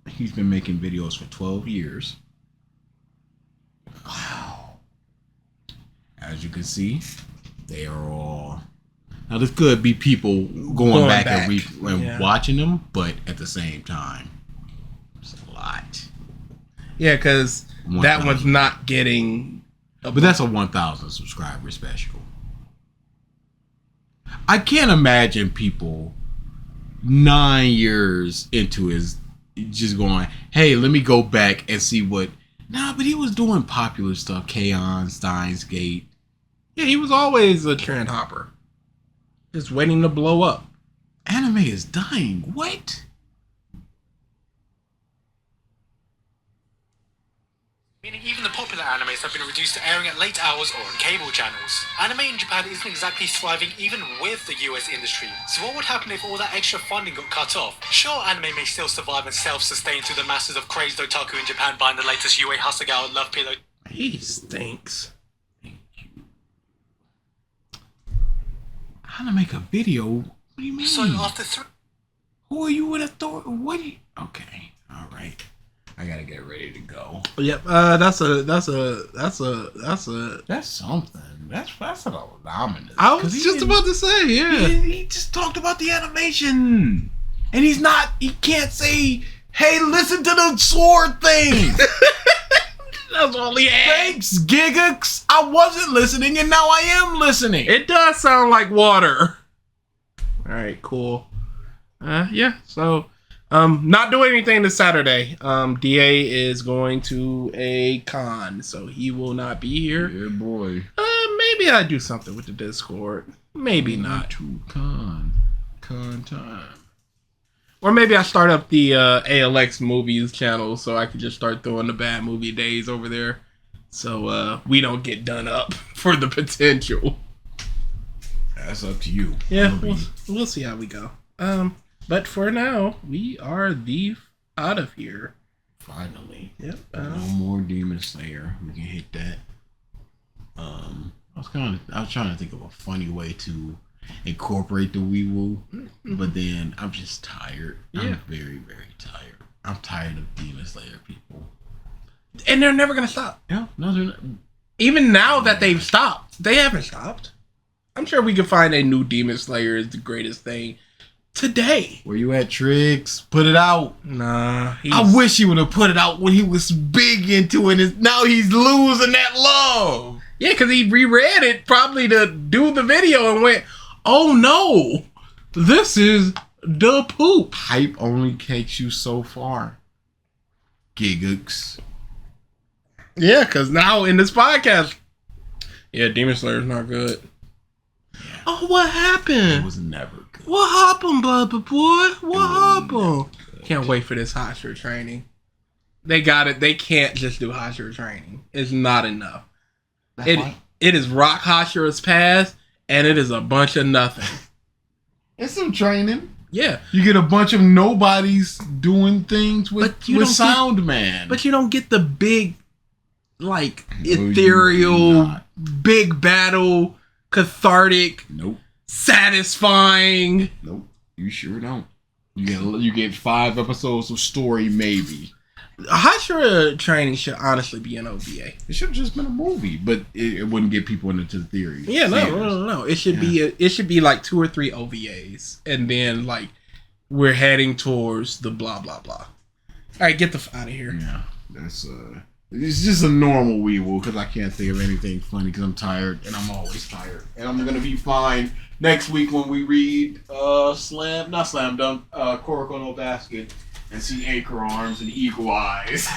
He's been making videos for 12 years. Wow. As you can see, they are all... Now, this could be people going back and watching them, but at the same time, it's a lot. Yeah, because that one's not getting... But that's a 1,000 subscriber special. I can't imagine people 9 years into his just going, hey, let me go back and see what... Nah, but he was doing popular stuff. K-On!, Steins Gate. Yeah, he was always a trend hopper. Just waiting to blow up. Anime is dying. What? Meaning even the popular animes have been reduced to airing at late hours or on cable channels. Anime in Japan isn't exactly thriving even with the US industry. So what would happen if all that extra funding got cut off? Sure, anime may still survive and self-sustain through the masses of crazed otaku in Japan buying the latest Yue Hasegawa Love Pillow. He stinks. How to make a video? What do you mean? So after Who are you with authority? What do you... Okay. All right. I gotta get ready to go. Yep. That's something. That's an ominous. I was just about to say, yeah. He just talked about the animation, and he can't say, "Hey, listen to the sword thing." That's what only had. Thanks, Gigguk. I wasn't listening, and now I am listening. It does sound like water. All right, cool. Yeah. So, not doing anything this Saturday. Da is going to a con, so he will not be here. Yeah, boy. Maybe I do something with the Discord. Maybe not. To con time. Or maybe I start up the ALX movies channel so I can just start throwing the bad movie days over there. So we don't get done up for the potential. That's up to you. Yeah, we'll see how we go. But for now, we are out of here. Finally. Yep. No more Demon Slayer. We can hit that. I was trying to think of a funny way to incorporate the wee woo, but then I'm just tired. Yeah. I'm very, very tired. I'm tired of Demon Slayer people. And they're never gonna stop. No, they're not. Even now that they've stopped, they haven't stopped. I'm sure we can find a new Demon Slayer is the greatest thing today. Where you at, Triggs? Put it out. Nah. I wish he would have put it out when he was big into it. Now he's losing that love. Yeah, because he reread it probably to do the video and went, oh no, this is the poop. Hype only takes you so far. Gigguk. Yeah, because now in this podcast, yeah, Demon Slayer's not good. Yeah. Oh, what happened? It was never good. What happened, baby boy? What happened? Can't wait for this Hashira training. They got it. They can't just do Hashira training. It's not enough. It is Rock Hashira's past, and it is a bunch of nothing. It's some training. Yeah. You get a bunch of nobodies doing things with Sound Man. But you don't get the big, like, No, you do ethereal, not. big battle, cathartic, Nope. satisfying. Nope. You sure don't. You get 5 episodes of story, maybe. Hashira training should honestly be an OVA. It should have just been a movie, but it wouldn't get people into the theory. Yeah, no. It should be like 2 or 3 OVAs, and then like we're heading towards the blah blah blah. All right, get the f out of here. Yeah, that's it's just a normal weevil because I can't think of anything funny because I'm tired and I'm always tired, and I'm gonna be fine next week when we read Kuroko no Basket and see Anchor Arms and Eagle Eyes.